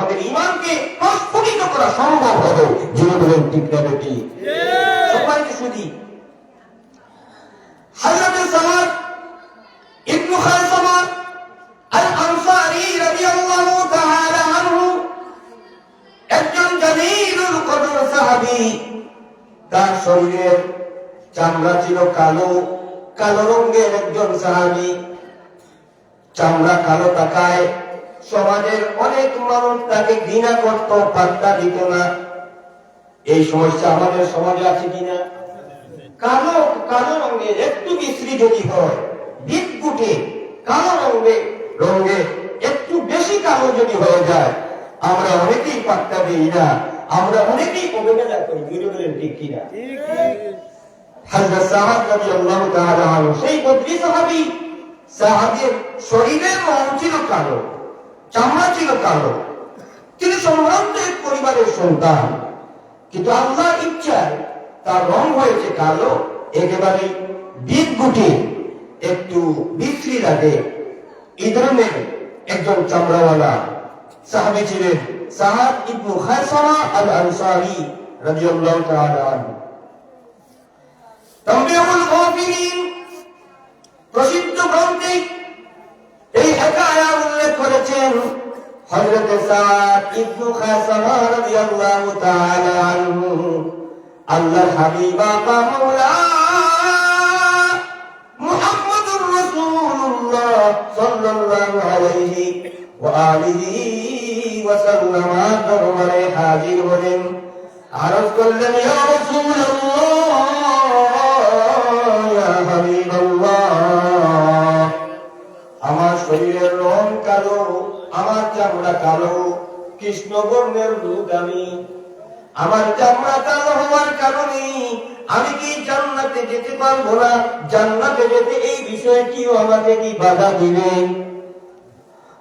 আমাদের ঈমানকে প্রস্ফুটিত করা সম্ভব হবে। যিনি বলেন ঠিক না বেটি? সবাইকে শুধু হযরত সামাদ ইবনে খায়সামা আল আনসারী রাদিয়াল্লাহু তাআলা আনহু একজন জলিলুল কদর সাহাবী। তার শরীরের চামড়া ছিল কালো, কালো রঙের একজন সাহাবী। চামড়া কালো থাকায় সমাজের অনেক মানুষ তাকে ঘৃণা করত, পাত্তা দিত না। এই সমস্যা আমাদের সমাজে আছে কিনা? কালো কালো রঙের একটু বিশ্রী যদি হয়, বিদ্যুটে কালো রঙে একটু বেশি কালো যদি হয়ে যায়, আমরা অনেকেই পাত্তা দিই না, আমরা অনেকেই অবহেলা করি। বলেন ঠিক কিনা? হযরত সাহাব রাদিয়াল্লাহু তাআলা আনহু সেই বদরি সাহাবী, সাহাবীর শরীরের রং ছিল কালো, চামড়া ছিল কালো। তিনি সম্ভ্রান্ত এক পরিবারের সন্তান, কিন্তু আল্লাহর ইচ্ছায় তার রং হয়েছে কালো, একেবারে বিদ্যুটে একটু বিশ্রী লাগে। এই ধরনের একজন চামড়াওয়ালা সাহাবী ছিলেন সাআদ ইবনে খায়সামা আল আনসারী রাদিয়াল্লাহু তাআলা আনহু। তামবিহুল গাফিলিন প্রসিদ্ধ গ্রন্থে এই হিকায়া উল্লেখ করেছেন হযরত সাআদ ইবনে খায়সামা রাদিয়াল্লাহু তাআলা আনহু আল্লাহর হাবিব আকা মাওলা মুহাম্মদুর রাসূলুল্লাহ সাল্লাল্লাহু আলাইহি ওয়া আলিহি ওয়া সাল্লাম দরবারে হাজির হলেন। আরজ করলেন, ইয়া রাসূলুল্লাহ, ইয়া হাবিবাল্লাহ, আমার শরীরের রং কালো, আমার চামড়া কালো, কৃষ্ণ বর্ণের দুধ আমি। আমার চামড়া কালো হওয়ার কারণে আমি কি জান্নাতে যেতে পারবো না? জান্নাতে যেতে এই বিষয়টিও আমাকে কি বাধা দিবেন?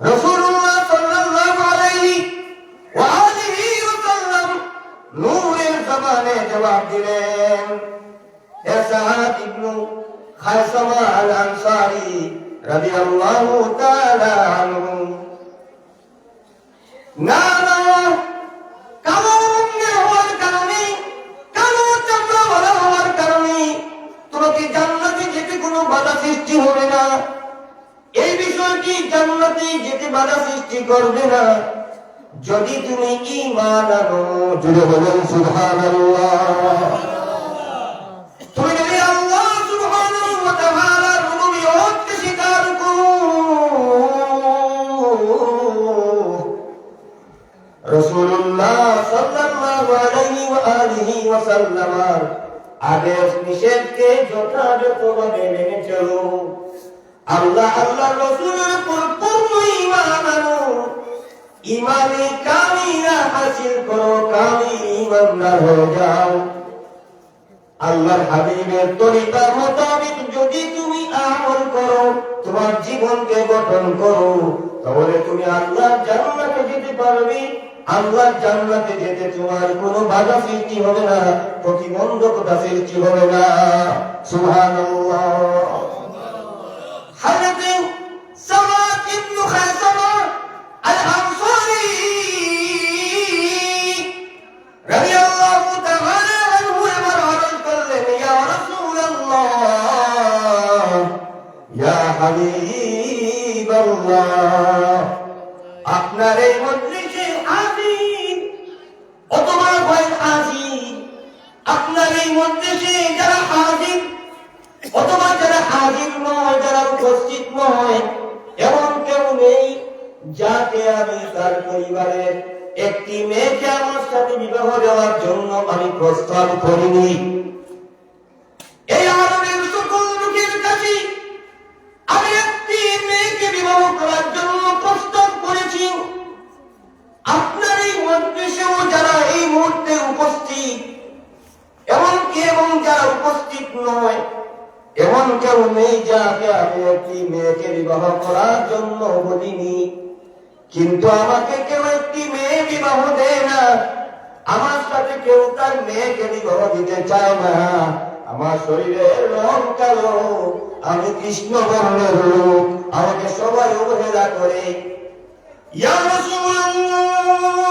রাসূলুল্লাহ সাল্লাল্লাহু আলাইহি ওয়া আলিহি ওয়াসাল্লাম নূরের জবানে জবাব দিলেন, হে সাআদ ইবনে খায়সামা আল আনসারী রাদিয়াল্লাহু তাআলা আনহু, না না, কালো রঙের হওয়ার কারণে, কালো চামড়া ওয়ালা হওয়ার কারণে তোমাকে জান্নাতে যেতে কোনো বাধা সৃষ্টি হবে না। এই বিষয়টি জান্নাতে যেতে বাধা সৃষ্টি করবে না যদি তুমি ঈমান আনো। জুড়ে বলেন সুবহানাল্লাহ। তুমি যদি আল্লাহ সুবহানাহু ওয়া তাআলার রুবুবিয়্যতকে স্বীকার করো, রাসূলুল্লাহ সাল্লাল্লাহু আলাইহি ওয়া আলিহি ওয়া সাল্লামের আদেশ নিষেধকে যথাযথভাবে মেনে চলো, আল্লাহ আল্লাহর রাসূলের উপর পূর্ণ ঈমান আনো, ঈমানে কামিলা হাসিল করো, কামিল ঈমানদার হয়ে যাও। আল্লাহর হাবিবের তরিকা মোতাবেক যদি তুমি আমল করো, তোমার জীবনকে গঠন করো, তাহলে তুমি আল্লাহর জান্নাতে যেতে পারবে। আল্লাহর জান্নাতে যেতে তোমার কোনো বাধা সৃষ্টি হবে না, প্রতিবন্ধকতা সৃষ্টি হবে না। সুবহানাল্লাহ। হযরত সাআদ ইবনে খায়সামা আল আনসারী রাদিয়াল্লাহু তাআলা আনহু এবার আরজ করলেন, ইয়া রাসূলুল্লাহ, ইয়া হাবিবাল্লাহ, আপনার এই মজলিসে হাজির অথবা গয়র হাজির, আপনার এই মজলিসে যারা হাজির অথবা যারা হাজির নয়, যারা উপস্থিত নয়, এমন কেউ নেই যাকে আমি তার পরিবারের একটি মেয়েকে আমার সাথে বিবাহ দেওয়ার জন্য আমি প্রস্তাব করিনি। এই আরবের সকল লোকের কাছে আমি একটি মেয়েকে বিবাহ করার জন্য প্রস্তাব করেছি। আপনার এই মজলিসেও যারা এই মুহূর্তে উপস্থিত, এমনকি এবং যারা উপস্থিত নয়, এমন কেউ নেই যাকে আমি একটি মেয়েকে বিবাহ করার জন্য বলিনি। কিন্তু আমাকে কেউ একটি মেয়ে বিবাহ দেয় না, আমার সাথে কেউ তার মেয়েকে বিবাহ দিতে চায় না। আমার শরীরের রং কালো, আমি কৃষ্ণ বর্ণের লোক, আমাকে সবাই অবহেলা করে। ইয়া রাসূলুল্লাহ,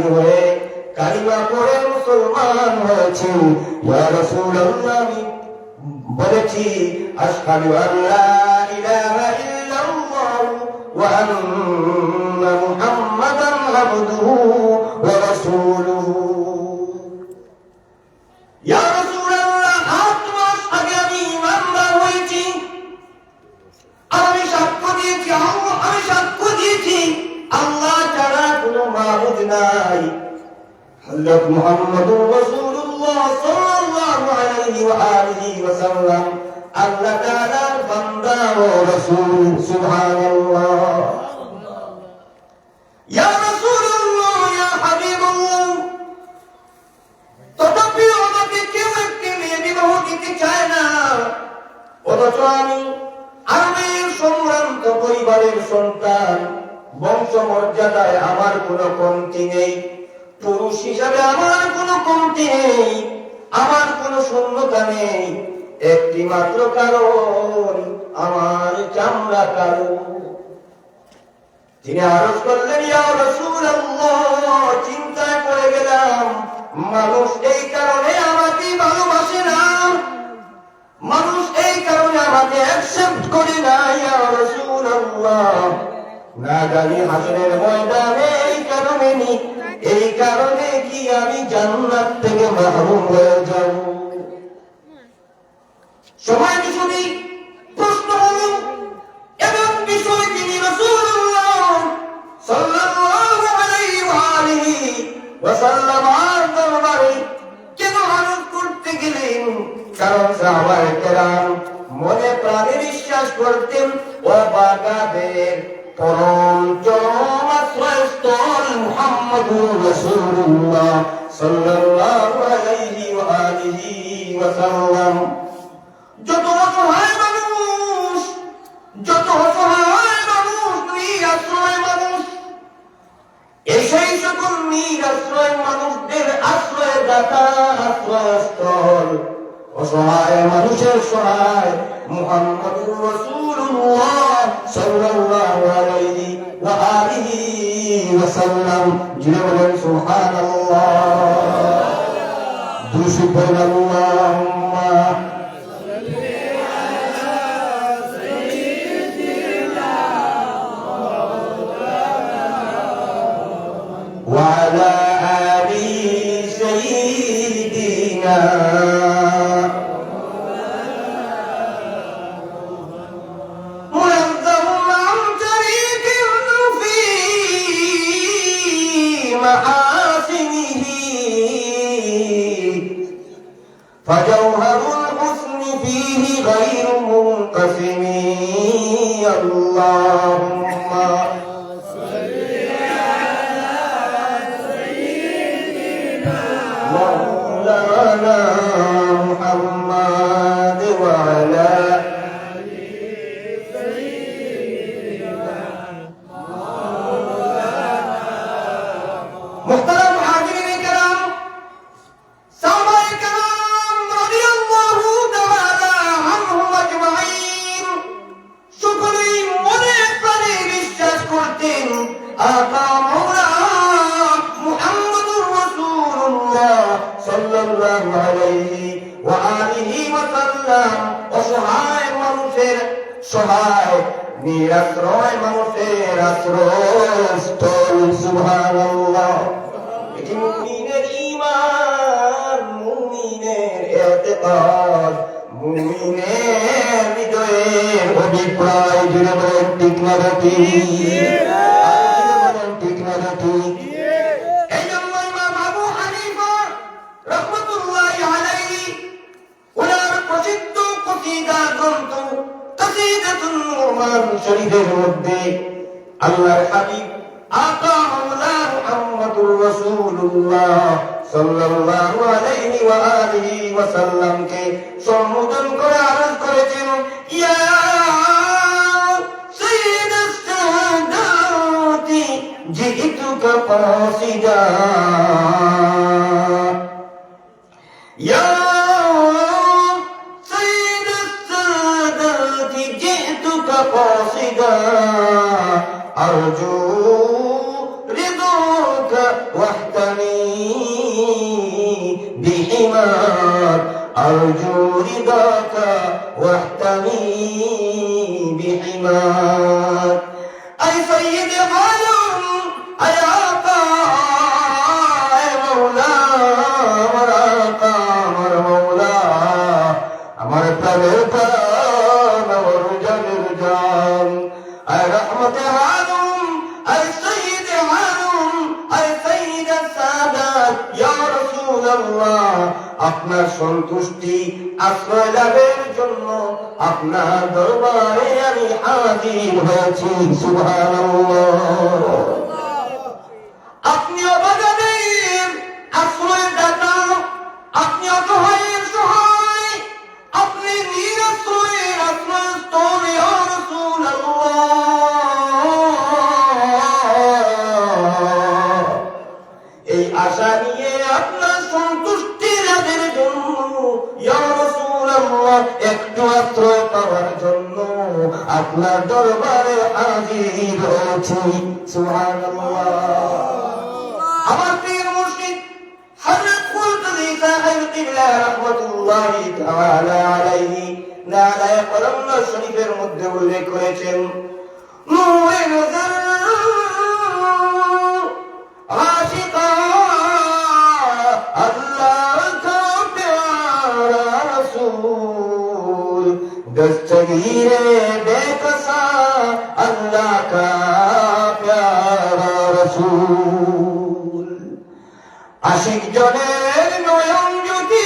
হাজির হয়ে কালিমা পড়ে মুসলমান হয়েছি। ইয়া রাসূলুল্লাহ, আমি বলেছি আশহাদু আল্লা ইলাহা ইল্লাল্লাহ ওয়া আন্না মুহাম্মাদান আবদুহু ওয়া রাসূলুহু। ইয়া রাসূলুল্লাহ, 8 মাস আগে আমি ঈমানদার হয়েছি। আমি সাক্ষ্য দিয়েছি আল্লাহ ছাড়া কোনো মাবুদ নাই। হযরত মুহাম্মদুর রাসূলুল্লাহ সাল্লাল্লাহু আলাইহি ওয়া আলিহি ওয়া সাল্লাম আল্লাহ তাআলার বান্দা ও রাসূল। সুবহানাল্লাহ। ইয়া রাসূলুল্লাহ, ইয়া হাবিবাল্লাহ, তথাপি আমাকে কেউ একটি মেয়ে বিবাহ দিতে চায় না, অথচ আমি আরবের সম্ভ্রান্ত পরিবারের সন্তান, বংশ মর্যাদায় আমার কোনো কমতি নেই, পুরুষ হিসাবে আমার কোনো কমতি নেই, আমার কোনো শূন্যতা নেই। একটি মাত্র কারণ, আমার চামড়া কালো। তিনি আরজ করলেন, ইয়া রাসূলুল্লাহ, চিন্তায় পড়ে গেলাম, মানুষ এই কারণে আমাকে ভালোবাসে না, মানুষ এই কারণে আমাকে অ্যাকসেপ্ট করে না। ইয়া রাসূলুল্লাহ, না জানি হাসরের ময়দানে এই কারণে কি আমি জান্নাত থেকে মাহরুম হয়ে যাব? সময় কিছুদিন প্রশ্ন হলো এবং বিষয় তিনি রাসূলুল্লাহ সাল্লাল্লাহু আলাইহি ওয়া আলিহি ওয়া সাল্লাম দরবারে কেন আরজ করতে গেলেন? কারণ সাহাবায়ে কেরাম মনে প্রাণে বিশ্বাস করতেন ও বাগাদের পরম চরম আশ্রয়স্থল মুহাম্মদুর রাসূলুল্লাহ সাল্লাল্লাহু আলাইহি ওয়া আলিহি ওয়া সাল্লাম। যত অসহায় মানুষ, নিরাশ্রয় মানুষ, সেই সকল নিরাশ্রয় মানুষদের আশ্রয়দাতা, আশ্রয়স্থল, অসহায় মানুষের সহায় মুহাম্মদুর রাসূলুল্লাহ সাল্লাল্লাহু আলাইহি ওয়া আলিহি ওয়া সাল্লাম। যিনি বলেন সুবহানাল্লাহ, দুরূদ পড়েন আল্লাহুম্মা সাল্লি আলা সাইয়্যিদিনা ওয়া আলা আলি সাইয়্যিদিনা। فجوهر الحسن فيه غير منقسم. اللهم صل على سيدنا مولانا محمد وعلى آل سيدنا مولانا. محترم حاضرین کرام، আকা মাওলা মুহাম্মদুর রাসূলুল্লাহ সাল্লাল্লাহু আলাইহি ওয়া আলিহি ওয়া সাল্লাম অসহায় মানুষের সহায়, নিরাশ্রয় মানুষের আশ্রয়স্থল। সুবহানাল্লাহ। এটি মুমিনের ঈমান, মুমিনের ইতিকাদ, মুমিনের হৃদয়ের অভিপ্রায়। জুড়ে বলেন ঠিক না ঠিক? শরীফের মধ্যে আল্লাহর হাবিব আকা মাওলা মুহাম্মদুর রাসূলুল্লাহ সাল্লাল্লাহু আলাইহি ওয়া আলিহি ওয়া সাল্লামকে সম্বোধন করে আরজ করেছেন, ইয়া সাইয়্যিদাস সাদাতি জিতুকা কাসিদা, ইয়া قاصدا أرجو رضاك وحدك بحمار أرجو رضاك واحتمي بحمار أي سيد عالم أي آقا أي مولا أمر آقا أمر مولا أمر প্রাণের প্রাণ أمر জানের জান أي رحمة عالم أي سيد عالم أي سيد السادات يا رسول الله আপনার সন্তুষ্টি আশ্রয় লাভের জন্য আপনার দরবারে আমি হাজির হয়েছি সুবহানাল্লাহ আপনি অবাগানের আশ্রয় দাতা আপনি অসহায়ের সহায় আপনি নিরাশ্রয়ের আশ্রয়স্থল ইয়া রাসূলুল্লাহ এই আশা নিয়ে আপনার সন্তুষ্টি লাভের জন্য ইয়া রাসূলুল্লাহ একটু আশ্রয় পাওয়ার জন্য আপনার দরবারে হাজির হয়েছি সুবহানাল্লাহ আমার প্রিয় মুর্শিদ হযরত কুলতুবি সাহেব কিবলা রাহমাতুল্লাহি তাআলা আলাইহি নালায়ে কলম শরীফের মধ্যে উল্লেখ করেছেন নূরে নজর আশিকা अल्लाह का प्यारा रसूल दस्तगीरे बेकसा अल्लाह का प्यारा रसूल आशिक जनेर नयन ज्योति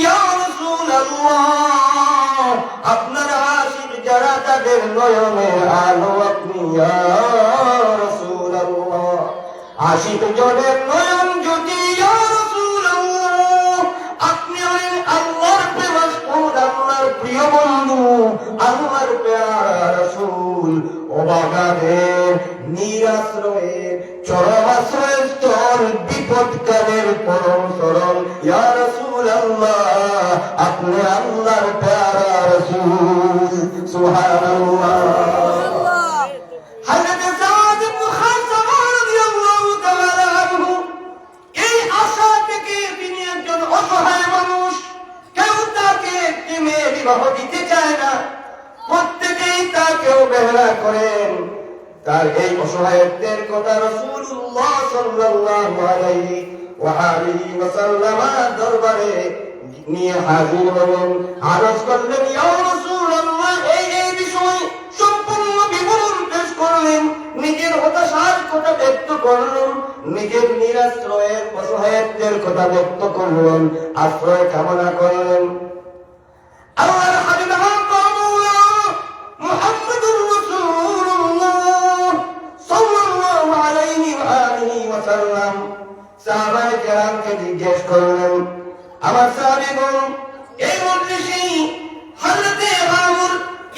या रसूल अल्लाह আপনার আশিক যারা তাদের নয়নের আলো আপনি ইয়া রাসূল আল্লাহ আশিক জনের নয়ন জ্যোতি ইয়া রাসূলুল্লাহ আপনি হলেন আল্লাহর প্রেমস্পদ আল্লাহর প্রিয় বন্ধু আল্লাহর প্যারা রাসূল অবাগানের নিরাশ্রয়ের চরম আশ্রয়স্থল বিপদকালের পরম শরণ ইয়া রাসূলুল্লাহ আপনি আল্লাহর প্যারা রাসূল সুবহানাল্লাহ হযরত সাদ ইবনে খাসামা রাদিয়াল্লাহু তাআলা আনহু এই আশা থেকে তিনি একজন অসহায় মানুষ কেউ তাকে একটি মেয়ে বিবাহ দিতে চায় না প্রত্যেকেই তাকে অবহেলা করেন তার এই অসহায়ত্বের কথা রাসূলুল্লাহ সাল্লাল্লাহু আলাইহি ওয়া আলিহি ওয়াসাল্লাম দরবারে নিয়ে হাজির হলেন আরজ করলেন ইয়া রাসূলুল্লাহ এই বিষয় সম্পূর্ণ বিবরণ পেশ করলেন নিজের হতাশার কথা ব্যক্ত করলেন নিজের নিরাশ্রয়ের অসহায়ত্বের কথা ব্যক্ত করলেন আশ্রয় কামনা করলেন আল্লাহর হাবিব মুহাম্মদুর রাসূলুল্লাহ সাল্লাল্লাহু আলাইহি ওয়া আলিহি ওয়াসাল্লাম সাহাবায়ে কেরামকে জিজ্ঞেস করলেন আমার সাহাবীগণ এই মজলিসে হযরত আমর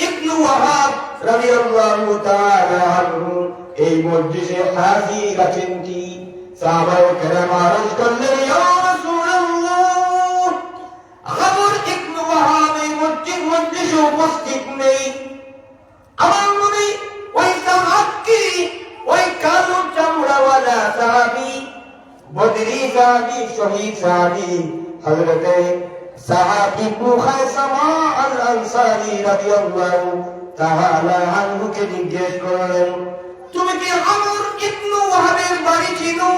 ইবনে ওয়াহাব রাদিয়াল্লাহু তাআলা আনহু এই মজলিসে হাজির আছেন কি সাহাবায়ে কেরাম আরজ করলেন ইয়া রাসূলুল্লাহ আমর ইবনে ওয়াহাব এই মজলিসে উপস্থিত নেই আমার নবী ওই সাহাবী ওই কালো চামড়াওয়ালা সাহাবী বদরি সাহাবী শহীদ সাহাবী হযরত সাআদ ইবনে খায়সামা আল আনসারী রাদিয়াল্লাহু তাআলা আনহুকে জিজ্ঞেস করলেন তুমি কি আমর ইবনে ওয়াহাবের বাড়ি চিনো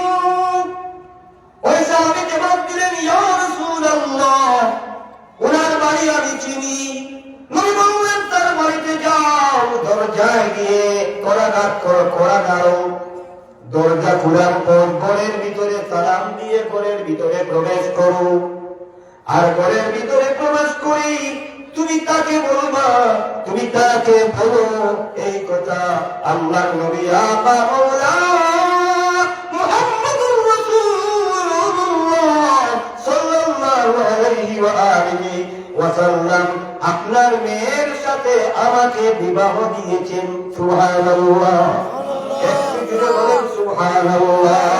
ওই সাহাবী জবাব দিলেন ইয়া রাসূলুল্লাহ ওনার বাড়ি আমি চিনি নবী বললেন তার বাড়িতে যাও দরজায় গিয়ে কড়া নাড়ো দরজা খোলার পর ঘরের ভিতরে সালাম দিয়ে ঘরের ভিতরে প্রবেশ করো আর ঘরের ভিতরে প্রবেশ করি তুমি তাকে বলবা তুমি তাকে বলো এই কথা আল্লাহর নবী আপা মাওলা মুহাম্মদুর রাসূলুল্লাহ সাল্লাল্লাহু আলাইহি ওয়া আলিহি ওয়াসাল্লাম আপনার মেয়ের সাথে আমাকে বিবাহ দিয়েছেন সুবহানাল্লাহ একটু জোরে বলেন সুবহানাল্লাহ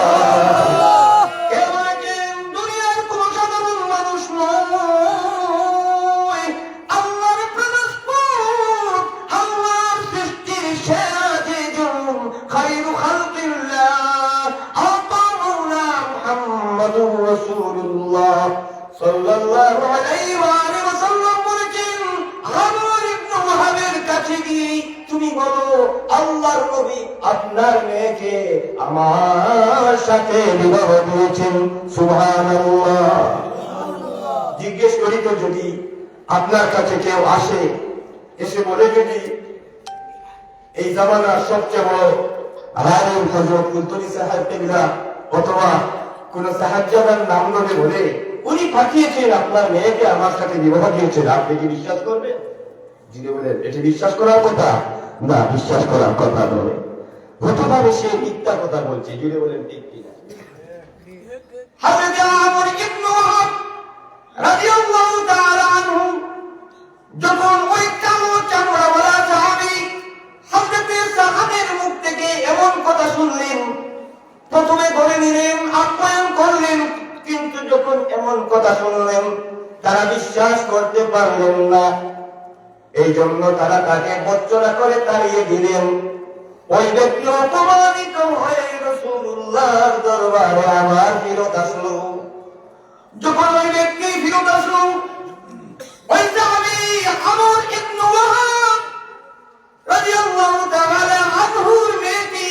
মুহাম্মাদুর রাসূলুল্লাহ সাল্লাল্লাহু আলাইহি ওয়া সাল্লাম বলেছেন, আমর ইবনে ওয়াহাবের কাছে গিয়ে তুমি বলো আল্লাহর নবী আপনার মেয়েকে আমার সাথে বিবাহ দিয়েছেন। সুবহানাল্লাহ। জিজ্ঞেস করি তো, যদি আপনার কাছে কেউ আসে, এসে বলে যদি এই জামানার সবচেয়ে বড় আলেম হযরত কুলতুবী সাহেব কিবলা অথবা কোন সাহায্যবান নাম ধরে বলে উনি পাঠিয়েছেন আপনার মেয়েকে আমার সাথে বিবাহ দিয়েছেন, আপনি কি বিশ্বাস করবেন? যিনি বলেন এটি বিশ্বাস করার কথা না, বিশ্বাস করার কথা নয়, হতভাবে সে মিথ্যা কথা বলছে। যিনি বলেন ঠিক কিনা? হযরত আমর ইবনে ওয়াহাব রাদিয়াল্লাহু তাআলা আনহু যখন ওই কালো চামড়াওয়ালা সাহাবী হযরত সাহাবের মুখ থেকে এমন কথা শুনলেন, প্রথমে ধরে নিলেন, আপ্যায়ন করলেন, কিন্তু যখন এমন কথা শুনলেন তারা বিশ্বাস করতে পারলেন না। এই জন্য তারা তাকে বর্জনা করে তাড়িয়ে দিলেন। ওই ব্যক্তি অপমানিত হয়ে রাসূলুল্লাহর দরবারে আবার ফিরত আসলো। যখন ওই ব্যক্তি ফিরত আসলো, ওই সাহাবী আমর ইবনে ওয়াহাব রাদিয়াল্লাহু তাআলা আনহুর মেয়েটি,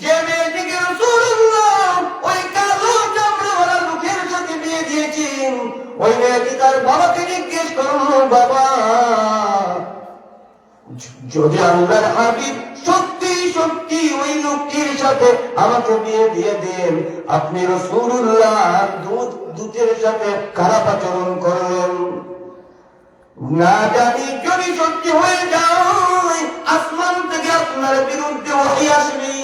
যে মেয়েটিকে রাসূলুল্লাহ ওই কালো চামড়াওয়ালা লোকের সাথে বিয়ে দিয়েছেন, ওই মেয়েটি তার বাবাকে জিজ্ঞেস করলো, বাবা যদি আল্লাহর হাবিব সত্যি সত্যি ওই লোকটির সাথে আমাকে বিয়ে দিয়ে দেন, আপনি রাসূলুল্লাহ দূতের সাথে খারাপ আচরণ করলেন, না জানি যদি সত্যি হয়ে যায় আসমান থেকে আপনার বিরুদ্ধে ওহী আসবে,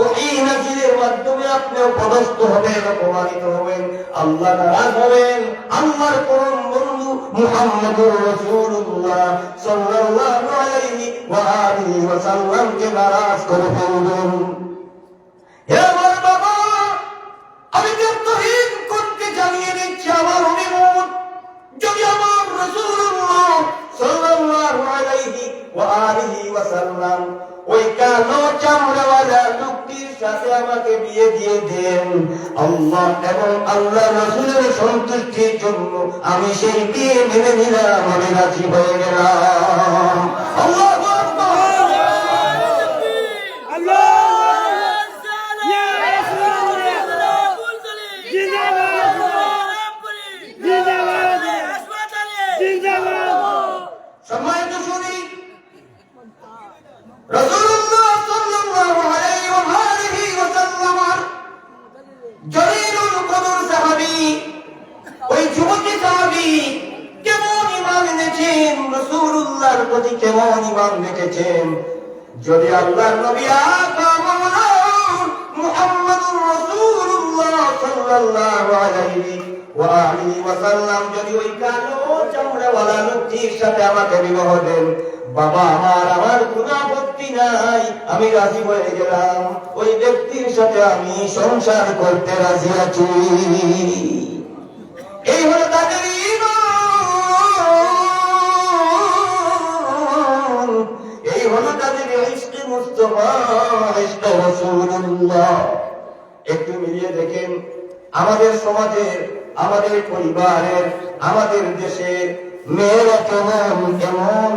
ওহী নাযিলের মাধ্যমে আপনি পদস্থ হবেন, অপমানিত হবেন, আল্লাহ নারাজ হবেন, আল্লাহর পরম বন্ধু মুহাম্মদুর রাসূলুল্লাহ সাল্লাল্লাহু আলাইহি ওয়া আলিহি ওয়া সাল্লামকে নারাজ করে ফেলবেন। হে আমার বাবা, আমি তাওহীদ করতে জানিয়ে দিচ্ছি আমার অনুমত, যদি আমার রাসূলুল্লাহ সাল্লাল্লাহু আলাইহি ওয়া আলিহি ওয়া সাল্লাম ওই কালো চামড়াওয়ালা লোকটির সাথে আমাকে বিয়ে দিয়ে দেন, আল্লাহ এবং আল্লাহ রাসূলের সন্তুষ্টির জন্য আমি সেই বিয়ে মেনে নিলাম, আমি রাজি হয়ে গেলাম। আল্লাহু আকবার। সম্মানিত শুনি, রাসূলুল্লাহ সাল্লাল্লাহু আলাইহি ওয়া আলিহি ওয়া সাল্লাম জলিলুল কদর সাহাবী, ওই যুবতী সাহাবী কেমন ঈমান এনেছেন, রাসূলুল্লাহর প্রতি কেমন ঈমান রেখেছেন। যদি আল্লাহর নবী আকামুল্লাহ মুহাম্মদুর রাসূলুল্লাহ সাল্লাল্লাহু আলাইহি ওয়া আলিহি ওয়া সাল্লাম যদি ওই কালো চামড়াওয়ালা লোকটির সাথে আমাকে বিবাহ দেন, বাবা আমার কোনো আপত্তি নাই, আমি রাজি হয়ে গেলাম, ওই ব্যক্তির সাথে আমি সংসার করতে রাজি আছি। এই হলো তাদের ঈমান, এই হলো তাদের ইশকে মুস্তাফা, ইশকে রাসূলুল্লাহ। একটু মিলিয়ে দেখেন আমাদের সমাজের, আমাদের পরিবারের, আমাদের দেশের মেয়েরা কেমন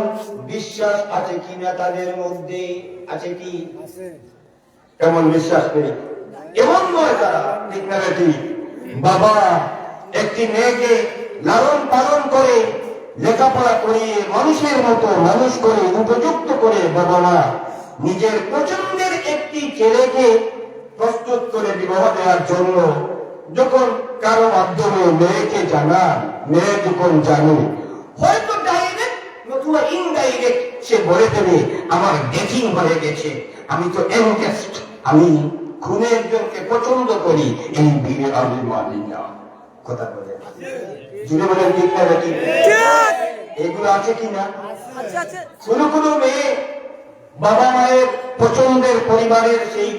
বিশ্বাস আছে কিনা তাদের মধ্যে, আছে কি? কেমন বিশ্বাস নেই? এমন নয় তারা, ঠিক না ঠিক? বাবা একটি মেয়েকে লালন পালন করে, লেখাপড়া করিয়ে মানুষের মতো মানুষ করে, উপযুক্ত করে, বাবা মা নিজের পছন্দের একটি ছেলেকে প্রস্তুত করে বিবাহ দেওয়ার জন্য যখন কারো মাধ্যমে মেয়েকে জানান, মেয়ে যখন জানে, হয়তো ডাইরেক্ট নতুবা ইনডাইরেক্ট সে বলে দেবে আমার ডেটিং হয়ে গেছে, আমি তো এনগেজড, আমি খুনে একজনকে পছন্দ করি, এই বিয়ে আমি মানি না। কথা বলে জুড়ে বলেন ঠিক না নাকি? এগুলো আছে কিনা? কোন মেয়ে বাবা মায়ের পছন্দের পরিবারের সেই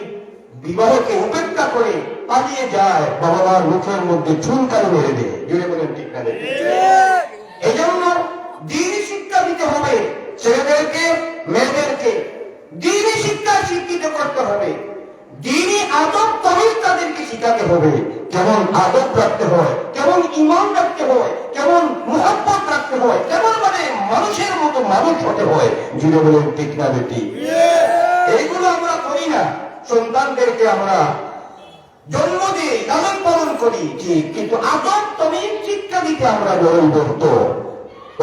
বিবাহকে উপেক্ষা করে পালিয়ে যায়, বাবা মার মুখের মধ্যে চুনকালি মেরে দেয়। জুড়ে বলেন ঠিক না? এই জন্য দ্বীনি শিক্ষা দিতে হবে ছেলেদেরকে, মেয়েদেরকে দ্বীনি শিক্ষা শিক্ষিত করতে হবে, দ্বীনি আদব তমিজ তাদেরকে শিখাতে হবে। কেমন আদব রাখতে হয়, কেমন ঈমান রাখতে হয়, কেমন মুহাব্বত রাখতে হয়, কেমন মানে মানুষের মতো মানুষ হতে হয়। জুড়ে বলেন ঠিক না বেটি? এইগুলো আমরা করি না। সন্তানদেরকে আমরা জন্ম দিয়ে লালন পালন করি ঠিক, কিন্তু আদব তমিজ শিক্ষা দিতে আমরা বলবো।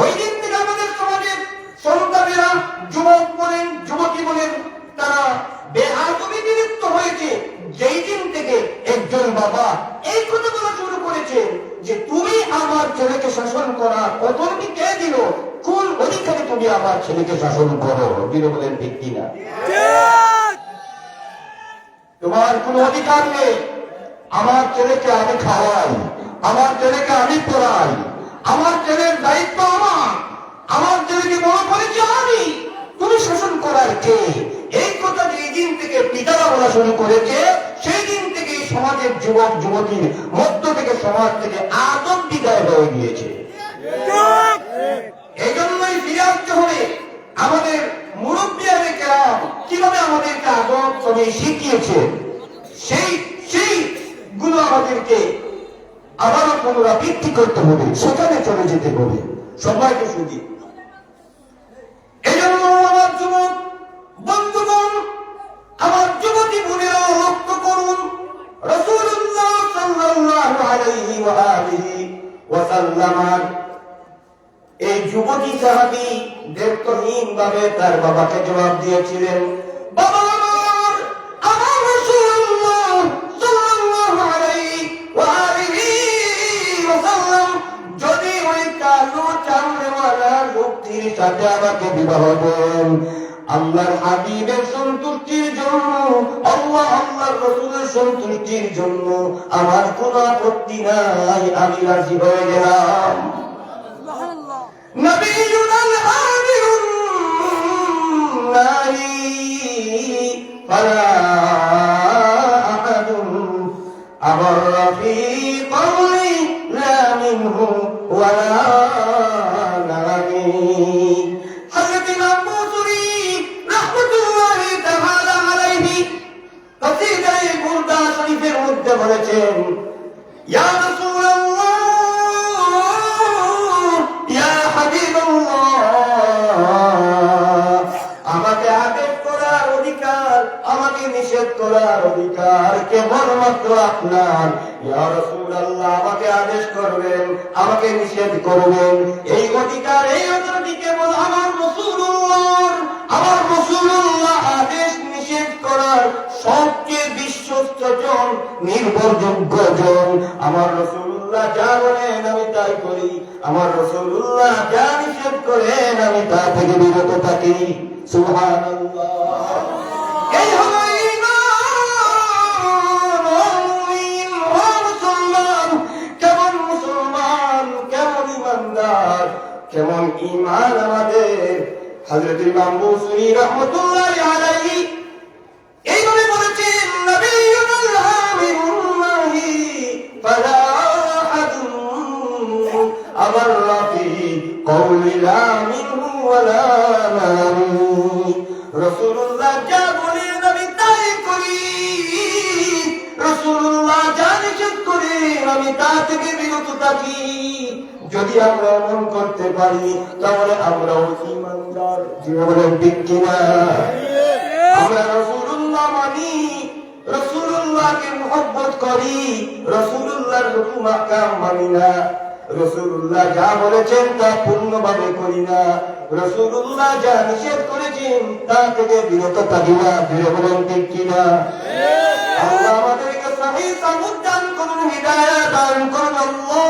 ওই দিন থেকে আমাদের সমাজের সন্তানেরা, যুবক বলেন যুবতী বলেন, তারা বেআদবি বিরক্ত হয়েছে। যেই দিন থেকে একজন বাবা এই কথা বলা শুরু করেছে যে তুমি আমার ছেলেকে শাসন করা অথরিটি কে দিল, কোন অধিকারে তুমি আমার ছেলেকে শাসন করো? দিলে বলেন ঠিক কিনা? তোমার কোন অধিকার নেই। আমার ছেলেকে আমি খাওয়াই, আমার ছেলেকে আমি পড়াই, আমার ছেলের দায়িত্ব আমার ছেলেকে বড় করেছি আমি, তুমি শাসন করার কে? এই কথা যেই দিন থেকে পিতারা বলা শুরু করেছে, সেই দিন থেকে সমাজের যুবক যুবতীর মধ্য থেকে, সমাজ থেকে আদব বিদায় হয়ে গিয়েছে। এই জন্যই ফিরে আসতে হবে। আমাদের মুরব্বিয়ারে কেরাম কিভাবে আমাদেরকে আদব তবে শিখিয়েছে, সেই গুলো আমাদেরকে আবারও পুনরাবৃত্তি করতে হবে, সেখানে চলে যেতে হবে। সবাইকে শুধু এই জন্য আমার যুবক বন্ধুগণ, আমার যুবতী বোনেরা লক্ষ্য করুন, রাসূলুল্লাহ সাল্লাল্লাহু আলাইহি ওয়া আলিহি ওয়াসাল্লাম এই যুবতী সাহাবী দায়িত্বহীন ভাবে তার বাবাকে জবাব দিয়েছিলেন, বাবা আমার রাসূলুল্লাহ সাল্লাল্লাহু আলাইহি ওয়া আলিহি ওয়াসাল্লাম যদি ওই কালো চামড়াওয়ালা লোকটির সাথে আমাকে বিবাহ দেন, আল্লাহর হাবিবের সন্তুষ্টির জন্য, আল্লাহর রাসূলের সন্তুষ্টির জন্য আমার কোনো আপত্তি নাই, আমি রাজি হয়ে গেলাম। নবিয়ুনাল আমিরুন নাহি ফালা আহাদুন আবাররা ফি কওলি লা মিনহু ওয়ালা নামি। হযরত ইমাম বুখারী রাহমাতুল্লাহি তাআলা আলাইহি কসিদায়ে বুরদা শরীফের মধ্যে বলেছেন, ইয়া রাসূলুল্লাহ, ইয়া হাবিবাল্লাহ, আমাকে আদেশ করার অধিকার, আমাকে নিষেধ করার অধিকার কেবলমাত্র আপনার। ইয়া রাসূলুল্লাহ, আমাকে আদেশ করবেন, আমাকে নিষেধ করবেন, এই অধিকার, এই অথরিটি কেবল আমার রাসূলুল্লাহর। আমার রাসূলুল্লাহ আদেশ নিষেধ করার সবচেয়ে বিশ্বস্ত জন, নির্ভরযোগ্য জন। আমার রাসূলুল্লাহ যা বলেন আমি তাই করি, আমার রাসূলুল্লাহ যা নিষেধ করেন আমি তা থেকে বিরত থাকি। সুবহানাল্লাহ। এই হলো ঈমান। ও মুমিন, ও মুসলমান, কেমন মুসলমান, কেমন ঈমানদার, কেমন ঈমান আমাদের। হযরত ইমাম বুখারী রাহমাতুল্লাহি আলাইহি এইভাবে বলেছেন, নবিয়ুনাল আমিরুন নাহি ফালা আহাদুন আবাররা ফি কওলি লা মিনহু ওয়ালা নামি। রাসূলুল্লাহ যা বলেন আমি তাই করি, রাসূলুল্লাহ যা নিষেধ করেন আমি তা থেকে বিরত থাকি। যদি আমরা এমন করতে পারি তাহলে আমরাও ঈমানদার। জীবনের ঠিক কিনা? আমরা রাসূলুল্লাহ মানি, রাসূলুল্লাহকে মুহাব্বত করি, রাসূলুল্লাহর হুকুম আহকাম মানি না, রাসূলুল্লাহ যা বলেছেন তা পূর্ণভাবে করি না, রাসূলুল্লাহ যা নিষেধ করেছেন তা থেকে বিরত থাকি না। জীবনের ঠিক কিনা? আল্লাহ আমাদেরকে সহিহ সামুদ দান করুন, হিদায়াত দান করুন। আল্লাহ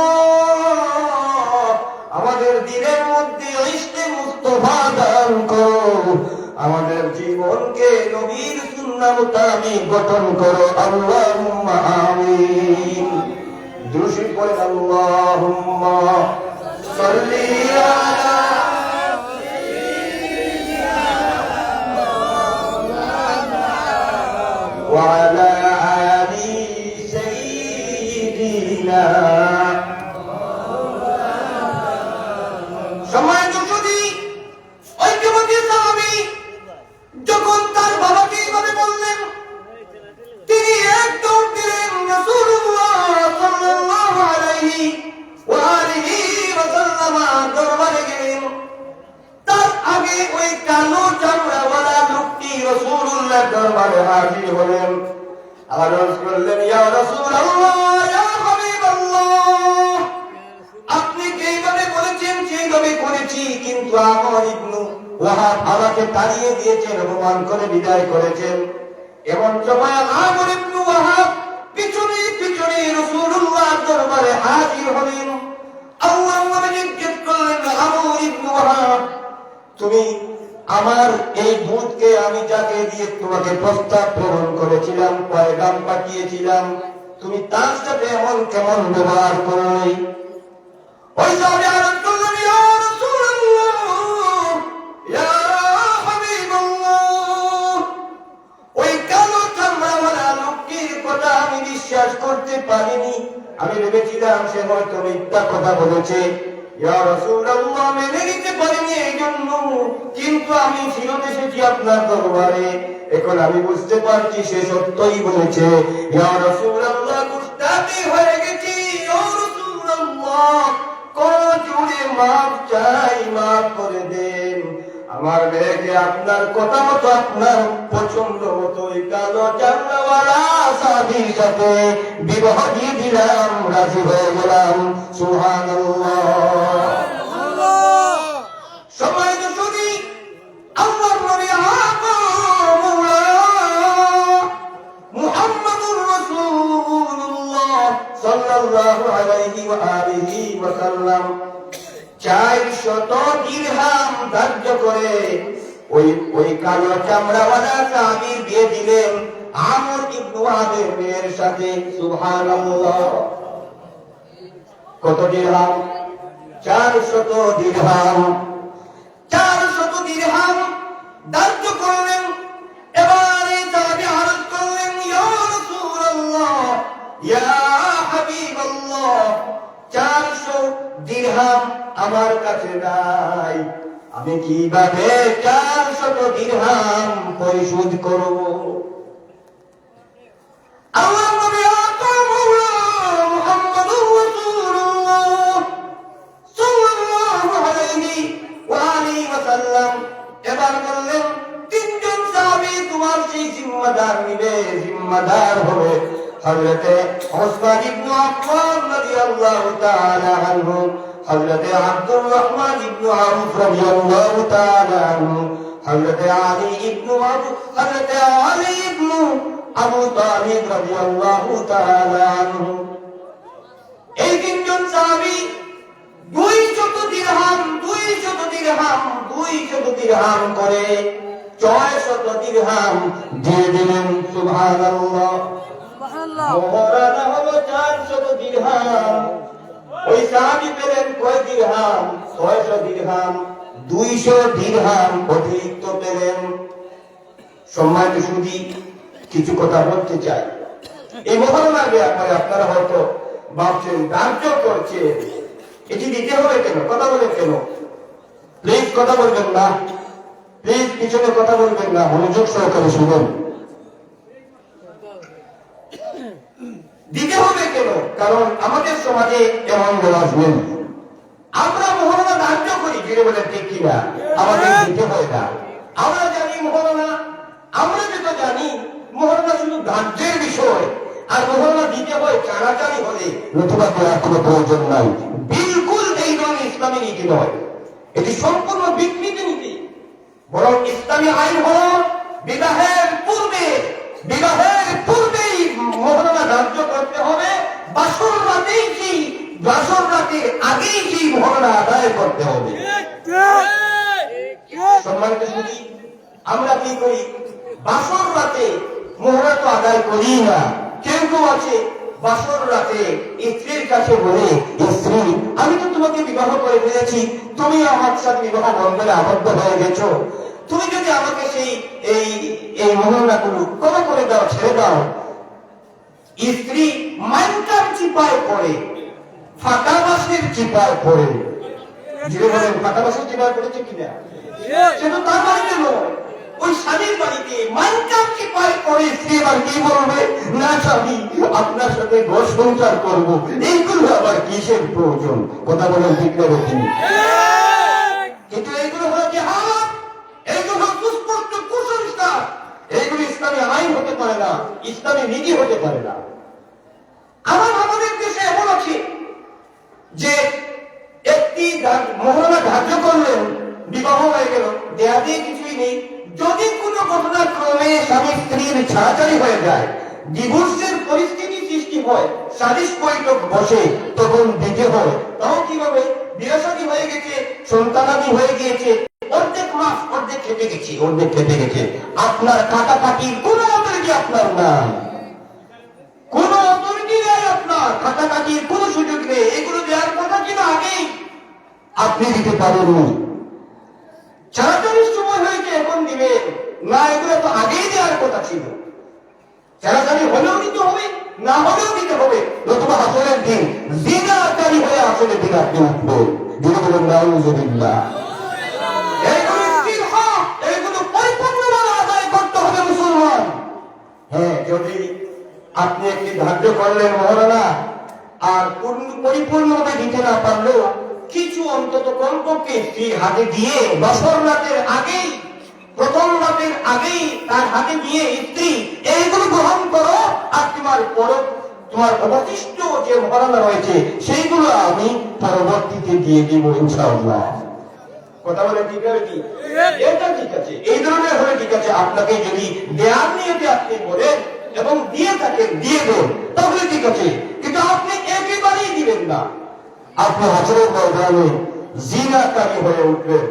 আমাদের দিলের মধ্যে ইশকে মুস্তাফা দান করুন, আমাদের জীবনকে নবীর সুন্নাহ মোতাবেক গঠন করো। আল্লাহুম্মা আমিন। দুরূদ পড়েন, আল্লাহুম্মা সাল্লি আলা ওয়া আলা আলি সাইয়্যিদিনা। সম্মানিত সুধী, ঐক্যবদ্ধ সাহাবী যখন তার বাবাকে এইভাবে বললেন, তিনি এক দৌড় দিলেন রাসূলুল্লাহ আলাইহি ওয়া আলিহি ওয়াসাল্লাম দরবারে গেলেন। তার আগে ওই কালো চামড়াওয়ালা লোকটি রাসূলুল্লাহ দরবারে হাজির হলেন। আরজ করলেন, ইয়া রাসূলুল্লাহ, ইয়া হাবিবাল্লাহ, আপনি যেভাবে বলেছেন সেইভাবে করেছি, কিন্তু আমর ইবনে ওয়াহাব আমাকে তাড়িয়ে দিয়েছেন, অপমান করে বিদায় করেছেন। এমন সময় আমর ইবনে ওয়াহাব পিছনে পিছনে রাসূলুল্লাহ দরবারে হাজির হলেন। আল্লাহ নবী জিজ্ঞেস করলেন, আমর ইবনে ওয়াহাব, তুমি আমার এই দুধকে আমি যাকে দিয়ে তোমাকে প্রস্তাব প্রেরণ করেছিলাম, পয়গাম পাঠিয়েছিলাম, তুমি তার সাথে এমন কেমন ব্যবহার করলে? ওই সাহাবী আরজ করলেন, ইয়া রাসূলুল্লাহ, ইয়া হাবিবাল্লাহ, ওই কালো চামড়াওয়ালা লোকটির কথা আমি বিশ্বাস করতে পারিনি। আমি ভেবেছিলাম সে হয়তো মিথ্যা কথা বলেছে। ইয়া রাসূলুল্লাহ, মেনে নিতে পারিনি এই জন্য, কিন্তু আমি ফিরত এসেছি আপনার দরবারে। এখন আমি বুঝতে পারছি সে সত্যই বলেছে। ইয়া রাসূলুল্লাহ, গুস্তাখি হয়ে গেছি। ইয়া রাসূলুল্লাহ, কোন জুড়ে মাফ চাই, মাফ করে দেন। আমার মেয়েকে আপনার কথা মতো, আপনার পছন্দ মতো ওই কালো চামড়াওয়ালা সাহাবীর সাথে বিবাহ দিয়ে দিলাম, রাজি হয়ে গেলাম। সুবহানাল্লাহ। সবাই তো শুনি আল্লাহর নবী মুহাম্মাদুর রাসূলুল্লাহ সাল্লাল্লাহু আলাইহি ওয়া আলিহি ওয়া সাল্লাম 400 দিরহাম ধার্য করে ওই কালো চামড়াওয়ালা সাহাবীর বিয়ে দিলেন আমর ইবনে ওয়াহাবের মেয়ের সাথে। সুবহানাল্লাহ। কত দিরহাম? 400 দিরহাম। 400 দিরহাম ধার্য করলেন। এবারে সাহাবী আরজ করলেন, ইয়া রাসূলুল্লাহ, ইয়া হাবিবাল্লাহ, 400 দিরহাম আমার কাছে নাই, আমি কিভাবে 400 দিরহাম পরিশোধ করব? আল্লাহ নবী মুহাম্মাদুর রাসূলুল্লাহ সাল্লাল্লাহু আলাইহি ওয়া আলিহি ওয়াসাল্লাম এবার বললেন, তিনজন সাহাবী তোমার সেই জিম্মাদার নিবে, জিম্মাদার হবে হযরতে উসমান ইবনে আফফান রাদিয়াল্লাহু তাআলা আনহু, হযরতে আব্দুর রহমান ইবনে আউফ রাদিয়াল্লাহু তাআলা আনহু, হযরতে আলী ইবনে আবু তালিব রাদিয়াল্লাহু তাআলা আনহু। এই তিনজন সাহাবী 200 দিরহাম 200 দিরহাম 200 দিরহাম করে 600 দিরহাম দিয়ে দিলেন। সুবহানাল্লাহ। মোহরানা হলো 400 দিরহাম। ওই সাহাবী পেলেন কয় দিরহাম? 600 দিরহাম। 200 দিরহাম অতিরিক্ত পেলেন। সম্মানিত সুধী, কিছু কথা বলতে চাই। এই মোহরানার ব্যাপারে আপনারা হয়তো ভাবছেন ধার্য করছে, এটি দিতে হবে কেন? কথা বলেন কেন? প্লিজ কথা বলবেন না, প্লিজ পিছনে কথা বলবেন না, মনোযোগ সহকারে শুনুন। দিতে হবে কেন? কারণ আমাদের সমাজে এমন রেওয়াজ নেই। আমরা মোহরানা ধার্য করি, যেটা বলে ঠিক কিনা, আমাদের দিতে হয় না। আমরা জানি মোহরানা, আমরা যেটা জানি মোহরানা শুধু ধার্যের বিষয়, আর মোহরানা দিতে হয় চাড়াচাড়ি হলে, নতুবা দেওয়ার কোনো প্রয়োজন নাই। বিলকুল এই নয়, ইসলামী নীতি নয়, এটি সম্পূর্ণ বিকৃত নীতি। বরং ইসলামী আইন হল বিবাহের পূর্বেই মোহরানা ধার্য করতে হবে, বাসর রাতের আগেই সেই মোহরানা আদায় করতে হবে। সম্মানিত সুধী, আমরা কি করি? বাসর রাতে মোহরানা তো আদায় করি না। কেউ আছে বাসর রাতে স্ত্রীর কাছে বলে, স্ত্রী, আমি তো তোমাকে বিবাহ করে ফেলেছি, তুমি আমার সাথে বিবাহ বন্ধনে আবদ্ধ হয়ে গেছো, তুমি যদি আমাকে সেই এই মোহরানাগুলো ক্ষমা করে দাও, ছেড়ে দাও। স্ত্রী মাইনকার চিপায় পড়ে, ফাঁকা বাসের চিপায় পড়ে। যে বলেন ফাঁকা বাসের চিপায় পড়েছে কিনা, সে তো তার বাড়িতে নয়, ওই স্বামীর বাড়িতে মাইনকামকে পায় করে স্ত্রী আবার কি বলবে, না স্বামী আপনার সাথে ঘর সংসার করবো, এইগুলো আবার কিসের প্রয়োজন? কথা বলেন ঠিক না বেঠিক? কিন্তু এইগুলো হলো জিহাদ, এইগুলো হলো সুস্পষ্ট কুসংস্কার, এইগুলো ইসলামী আইন হতে পারে না, ইসলামী নীতি হতে পারে না। আমাদের দেশে এমন আছে যে একটি মহরমা ধার্য করলেন, বিবাহ হয়ে গেল, দেয়া দিয়ে কিছুই নেই। যদি কোনো ঘটনাক্রমে স্বামী স্ত্রীর ছাড়াছাড়ি হয়ে যায়, ডিভোর্সের পরিস্থিতি সৃষ্টি হয়, সালিশ বৈঠক বসে, তখন দিতে হয়। তাও কিভাবে? বিয়ে হয়ে গেছে, সন্তানাদি হয়ে গিয়েছে, অর্ধেক মাস অর্ধেক খেতে গেছে, আপনার কাটাকাটির কোন অথরিটি আপনার নাই, কোন অথরিটি নেই আপনার, কাটাকাটির কোন সুযোগ নেই। এগুলো দেওয়ার কথা ছিল আগেই, আপনি দিতে পারেননি। ছাড়াছাড়ির সময় হয়েছে এখন দিবেন না, এগুলো তো আগেই দেওয়ার কথা ছিল। ছাড়াছাড়ি হলেও দিতে হবে, না হলেও দিতে হবে, নতুবা আসলের দিন জিনাকারী হয়ে আসলে দিন আপনি উঠবেন। যিনি বলেন নাউজুবিল্লাহ। এইগুলো পরিপূর্ণভাবে আদায় করতে হবে মুসলমান। হ্যাঁ, যদি আপনি একটি ধার্য করলেন মহারানা, আর পরিপূর্ণভাবে দিতে না পারলেও কিছু অন্তত কমপক্ষে স্ত্রীর হাতে দিয়ে বছর রাতের আগেই, প্রথম রাতের আগেই তার হাতে দিয়ে স্ত্রী এইগুলো গ্রহণ করো, আর তোমার অবশিষ্ট যে মহারানা রয়েছে সেইগুলো আমি পরবর্তীতে দিয়ে দিব ইনশাআল্লাহ। কথা বলে ঠিক আছে? এটা ঠিক আছে, এই ধরনের হলে ঠিক আছে। আপনাকে যদি দেয়ার নিয়তে আপনি বলেন এবং দিয়ে থাকেন, দিয়ে দেন, তাহলে ঠিক আছে। কিন্তু আপনি একেবারেই দিবেন না, আপনি হাজারের ময়দানে জিনাকারী হয়ে উঠবেন।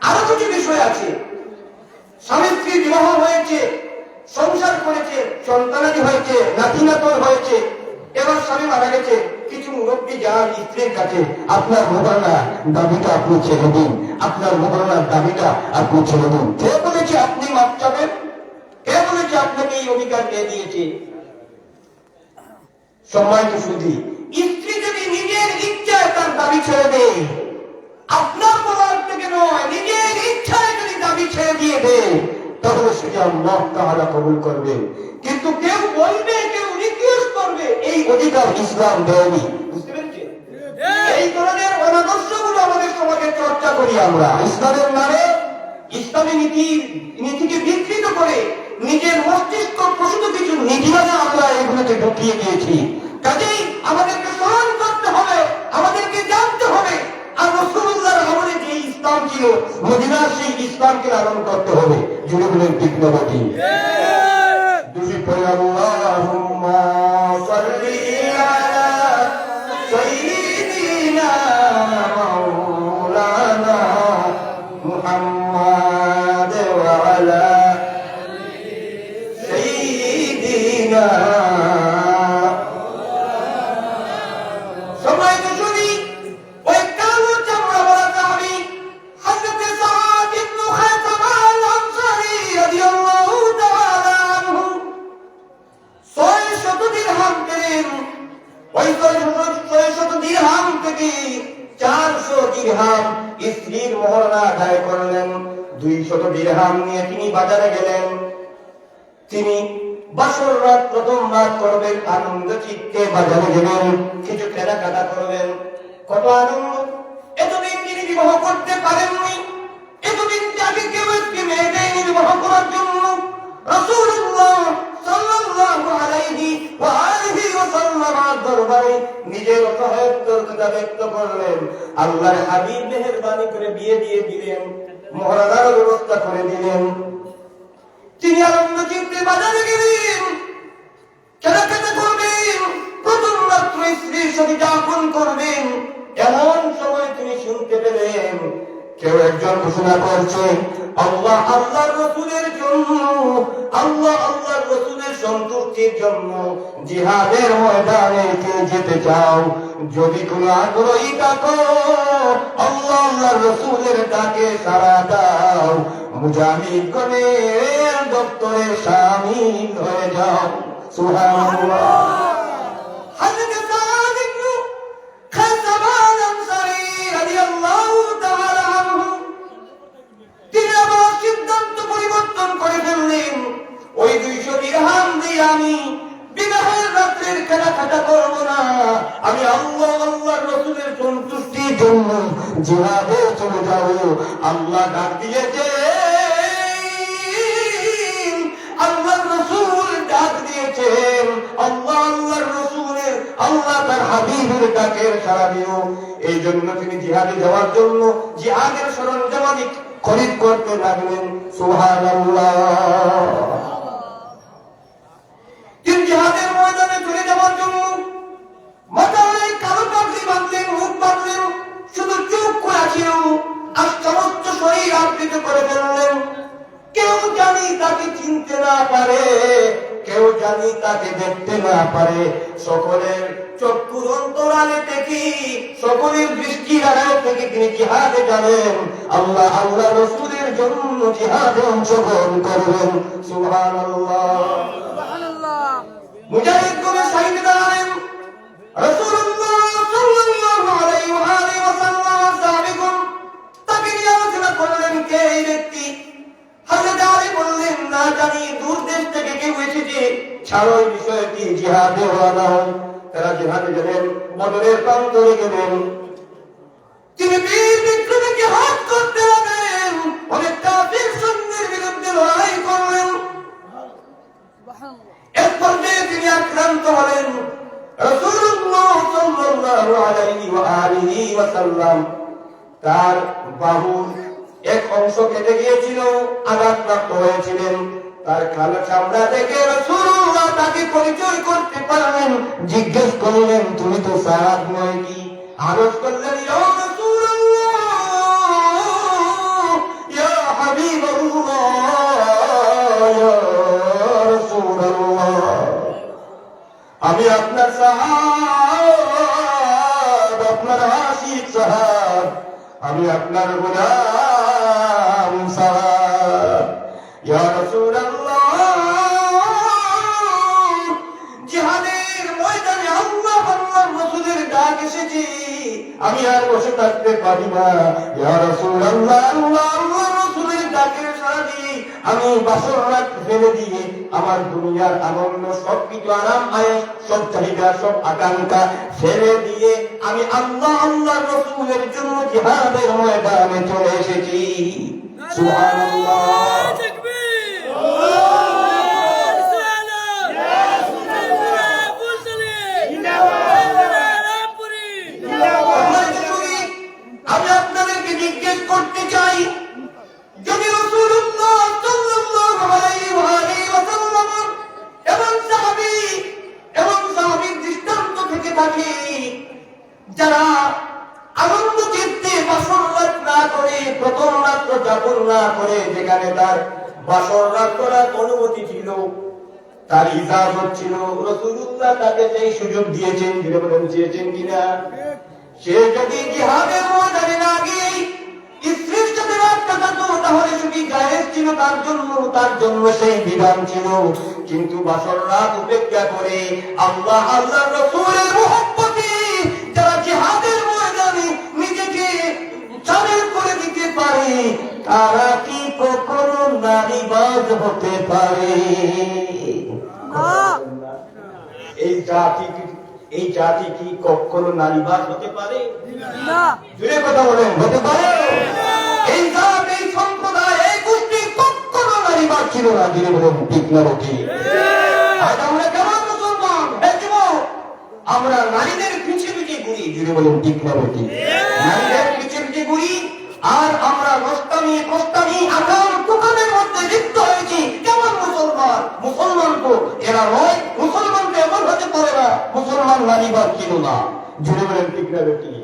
আরো কিছু বিষয় আছে। স্বামী স্ত্রী বিবাহ হয়েছে, সংসার করেছে, সন্তানাদি হয়েছে, নাতি নাতন হয়েছে, এবার স্বামী মারা গেছে, কিছু মুরব্বী যান স্ত্রীর কাছে আপনার মোহরানা দাবিটা আপনি ছেড়ে দিন, আপনার মোহরানার দাবিটা আপনি ছেড়ে দিন। কে বলেছে আপনি মাপ চাবেন? কে বলেছে আপনাকে এই অধিকার দিয়ে দিয়েছে? সম্মানিত সুধী, স্ত্রী যদি নিজের ইচ্ছায় তার দাবি ছেড়ে দেয়, আপনার বলার থেকে নয়, নিজের ইচ্ছায় যদি দাবি ছেড়ে দিয়ে দেয়, তাহলে সেটা আল্লাহ তাআলা কবুল করবে। কিন্তু কেউ বলবে, কেউ রিকোয়েস্ট করবে, এই অধিকার ইসলাম দেয়নি। বুঝতে পেরেছেন? এই ধরনের অনাদর্শগুলো আমাদের সমাজে চর্চা করি আমরা ইসলামের নামে, ইসলামী নীতিকে বিকৃত করে নিজের মস্তিষ্ক প্রসূত কিছু নীতিমালা আমরা এগুলোকে ঢুকিয়ে দিয়েছি। কাজেই আমাদেরকে স্মরণ করতে হবে, আমাদেরকে জানতে হবে, আর রাসূলুল্লাহর আমলে যে ইসলাম ছিল, মদিনার সেই ইসলামকে লালন করতে হবে। জুড়ে বলেন ঠিক না ঠিক? দুই পড়ে আল্লাহুম্মা সাল্লি আলা সাইয়্যিদিনা মাওলানা মুহাম্মাদ ওয়া আলা সাইয়্যিদিনা। স্ত্রীর মহরনা আদায় করলেন, 200 দিরহাম নিয়ে তিনি বাজারে গেলেন। তিনি বাসর রাত প্রথম রাত করবেন, আনন্দ চিত্তে বাজারে গেলেন, কিছু কেনাকাটা করবেন। কত আনন্দ! এতদিন তিনি বিবাহ করতে পারেননি, এতদিন তাকে কেউ একটি মেয়ে দেয়নি বিবাহ করার জন্য। রাসূলুল্লাহ সাল্লাল্লাহু আলাইহি ওয়া আলিহি ওয়াসাল্লামের দরবারে নিজের অসহায়ত্বতা ব্যক্ত করলেন। আল্লাহর হাবিব মেহেরবানি করে বিয়ে দিয়ে দিলেন, মহরানার ব্যবস্থা করে দিলেন। তিনি আনন্দ চিত্তে বাজারে গেলেন, কেনাকাটা করবেন, প্রথম রাত্র স্ত্রীর সাথে যাপন করবেন। এমন সময় তিনি শুনতে পেলেন কেউ একজন ঘোষণা করছে, আল্লাহ আল্লাহর রাসূলের জন্য, আল্লাহ আল্লাহর রাসূলের সন্তুষ্টির জন্য জিহাদের ময়দানে কে যেতে চাও? যদি কোনো আগ্রহী থাকো, আল্লাহ আল্লাহর রাসূলের ডাকে সাড়া দাও, মুজাহিদগণের দপ্তরে শামিল হয়ে যাও। সুবহানাল্লাহ। তিনি আবার আমি আল্লাহর রাসূলের সন্তুষ্টির জন্য জিহাদে চলে যাব। আল্লাহ ডাক দিয়েছে, আল্লাহর রাসূল ডাক দিয়েছেন, আল্লাহর রাসূলের, আল্লাহ তার হাবিবের ডাকের সাড়া দিও। এই জন্য তিনি জিহাদে যাওয়ার জন্য জিহাদের সরঞ্জামাদি খরিদ করতে লাগলেন। সুবহানাল্লাহ। তিনি জিহাদের ময়দানে চলে যাওয়ার জন্য মাথায় কালো পাগড়ি বাঁধলেন, মুখ বাঁধলেন, শুধু চুপ করে ছিল আর সমস্ত শরীর আবৃত করে ফেললেন। কেউ জানি তাকে চিনতে না পারে, কেউ জানি তাকে দেখতে না পারে। সকলের চক্ষুর অন্তরালে থেকে, সকলের দৃষ্টির আড়াল থেকে তিনি জিহাদে যাবেন। আল্লাহ রাসূলের জন্য জিহাদে অংশগ্রহণ করবেন। সুবহানাল্লাহ। মুজাহিদ কোনে সাইডে দাঁড়ালেন। রাসূলুল্লাহ সাল্লাল্লাহু আলাইহি ওয়াসাল্লাম সাহাবীগণ তাকে নিয়ে আলোচনা করলেন, কে এই ব্যক্তি? হযরত আলী বললেন, না জানি, দূর দেশ থেকে কেউ এসেছে, ছাড়ো এই বিষয়টি, জিহাদে রওনা হন। তারা জিহাদে গেলেন, বদরের প্রান্তরে গেলেন। তিনি বীর বিক্রমে জিহাদ করতে লাগলেন, অনেক কাফির সৈন্যের বিরুদ্ধে লড়াই করলেন। এক পর্যায়ে তিনি আক্রান্ত হলেন। রাসূলুল্লাহ সাল্লাল্লাহু আলাইহি ওয়াসাল্লাম তার বাহুর এক অংশ কেটে গিয়েছিল, আঘাতপ্রাপ্ত হয়েছিলেন। তার কালো চামড়া দেখে রাসূলুল্লাহ তাকে পরিচয় করতে পারলেন। জিজ্ঞেস করলেন, তুমি তো সাদ নয় কি? আরজ করলেন, ইয়া রাসূলুল্লাহ, ইয়া হাবিবাল্লাহ, ইয়া রাসূলুল্লাহ, আমি আপনার সাহাব, আপনার আশিক সাহাব, আমি আপনার গোলাম সাহাব। ইয়া রাসূলুল্লাহ, জিহাদের ময়দানে আল্লাহর রাসূলের ডাক এসেছে, আমি আর বসে থাকতে পারি না। ইয়া রাসূলুল্লাহ, আল্লাহর রাসূলের ডাকের সাড়া দিয়ে আমি বাসর রাত ফেলে দিয়ে আমার দুনিয়ার আনন্দ, সবকিছু আরাম আয়েশ, সব চাহিদা, সব আকাঙ্ক্ষা ফেলে দিয়ে আমি আল্লাহর রাসূলের জন্য জিহাদের ময়দানে চলে এসেছি। সুবহানাল্লাহ। আমি আপনাদেরকে জিজ্ঞেস করতে চাই, যদি রাসূলুল্লাহ সাল্লাল্লাহু আলাইহি ওয়াসাল্লাম এবং সাহাবীর দৃষ্টান্ত থেকে থাকে, যারা আনন্দ চিত্তে বাসর রাত না করে, প্রথম রাত্র যাপন না করে, যেখানে তার বাসর রাত করার অনুমতি ছিল, তার ইজাজত ছিল, রাসূলুল্লাহ তাকে সেই সুযোগ দিয়েছেন, বলেন চেয়েছেন কিনা? সে যদি জিহাদের ময়দানে না গিয়ে স্ত্রীর সাথে রাত কাটাতো, তাহলে সেটি জায়েজ ছিল তার জন্য সেই বিধান ছিল। কিন্তু বাসর রাত উপেক্ষা করে আল্লাহর রাসূলের মহব্বতে যারা জিহাদের ময়দানে নিজেকে শামিল করে দিতে পারে, তারা কি কখনো নারীবাদ হতে পারে? এই জাতি কি কখনো নারীবাদ হতে পারে? না। জোরে কথা বলেন, হতে পারে? এই জাত, এই সম্প্রদায়, এই গোষ্ঠী কখনো নারীবাদ ছিল না। জোরে বলেন, ঠিক না ঠিক? আজ আমরা কেমন মুসলমান? আমরা নারীদের পিছিয়ে পিছিয়ে ঘুরি। জোরে বলেন, ঠিক না ঠিক? নারীদের পিছিয়ে পিছিয়ে ঘুরি, আর আমরা গোস্তামি আকাম কুকামের মধ্যে লিপ্ত হয়েছি। কেমন মুসলমান? মুসলমান তো এরা নয়, মুসলমান তো এমন হতে পারে না। মুসলমান নারীবাদ ছিল না। জুড়ে বলেন, ঠিক না ঠিক?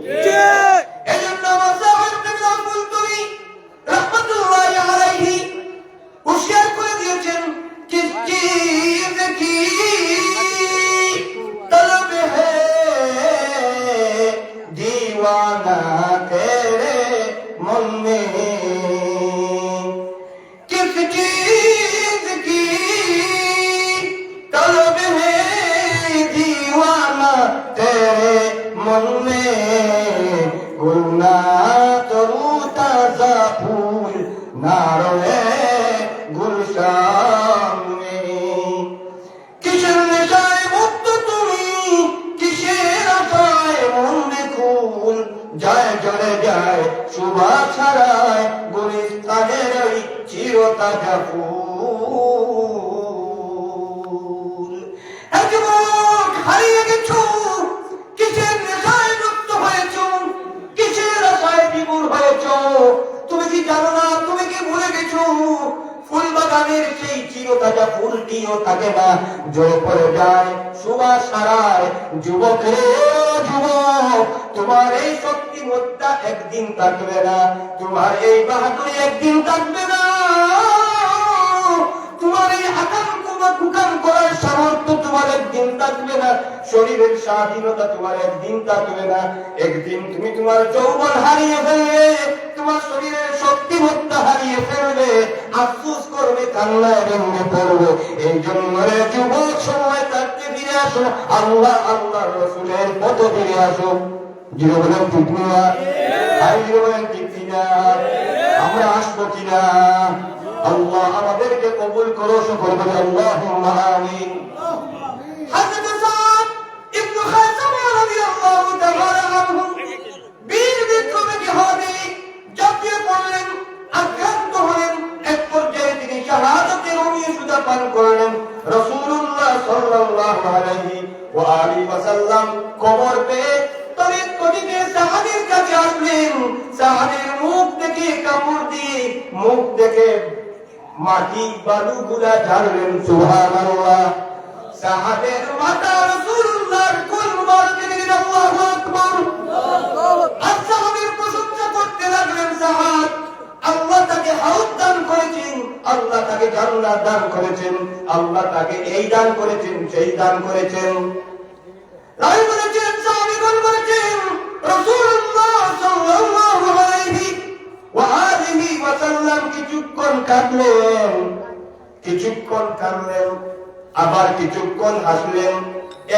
এই জন্য আমার সাহেব রাহমাতুল্লাহি আলাইহি হুঁশিয়ার করে দিয়েছেন, কিস চীজ কি তলব হ্যায় दीवाना तेरे मन में, किस चीज की तलब है दीवाना तेरे मन में, गुलना तरू ताजा फूल ना रोए गुलशान में, किशन निशाए मुक्त तुम्ही किशेर आशा চলে যায় সুবাস ছাড়ায় গুলিস্তানের ওই চিরতাজা ফুল। যুবক হারিয়ে গেছো, কিসের নেশায় লিপ্ত হয়েছো, কিসের আশায় বিমূঢ় হয়েছো? তুমি কি জানো না, তুমি কি ভুলে গেছো ফুল বাগানের সেই চিরতাজা ফুলটিও থাকে না, জোরে পড়ে যায় সুবাস হারায়। যুবক রে যুবক, তোমার এই শক্তিমত্তা একদিন থাকবে না, তোমার এই বাহাদুরি একদিন থাকবে না, তোমার এই কুকাম করার সামর্থ্য তোমার একদিন থাকবে না, শরীরের স্বাধীনতা তোমার একদিন থাকবে না। একদিন তুমি তোমার যৌবন হারিয়ে ফেলবে, তোমার শরীরের শক্তিমত্তা হারিয়ে ফেলবে, আফসোস করবে, কান্নায় ভেঙে পড়বে। এই জন্য রে যুবক, সময় থাকতে ফিরে আসো, আল্লাহ আল্লাহ রসুলের পথে ফিরে আসো। জিরো বলেন ঠিক না? জিরো বলেন ঠিক কিনা? আমরা আসবো কিনা? আল্লাহ আমাদেরকে কবুল করো, সকল বলে আল্লাহুম্মা আমিন। হযরত সাদ ইবনে খায়সামা রাদিয়াল্লাহু তাআলা আনহু বীর বিক্রমে জিহাদে ঝাঁপিয়ে পড়লেন, আক্রান্ত হলেন। এক পর্যায়ে তিনি শাহাদাতের অভিসুদা পান করলেন। রাসূলুল্লাহ সাল্লাল্লাহু আলাইহি ওয়া আলিহি ওয়াসাল্লাম কবর পেয়ে তরিত করিতে সাহাবীর কাছে আসলেন। সাহাবীর মুখ থেকে কাপড় দিয়ে মুখ থেকে মাটি বালুগুলা ঝাড়লেন। সুবহানাল্লাহ। সাহাবের মাতা রাসূলুল্লাহর কোল মুবারকে দিলেন আল্লাহু আকবার। আর সাহাবীর প্রশংসা করতে লাগলেন। সাহাব, আল্লাহ তাকে হাউদ দান করেছেন, আল্লাহ তাকে জান্নাত দান করেছেন, আল্লাহ তাকে এই দান করেছেন, সেই দান করেছেন। রাই বলেছেন, সাহাবীগণ বলেছেন, রাসূলুল্লাহ সাল্লাল্লাহু আলাইহি ওয়া আলিহি ওয়াসাল্লাম কিছুক্ষণ কাঁদলেন, কিছুক্ষণ কাঁদলেন, আবার কিছুক্ষণ হাসলেন।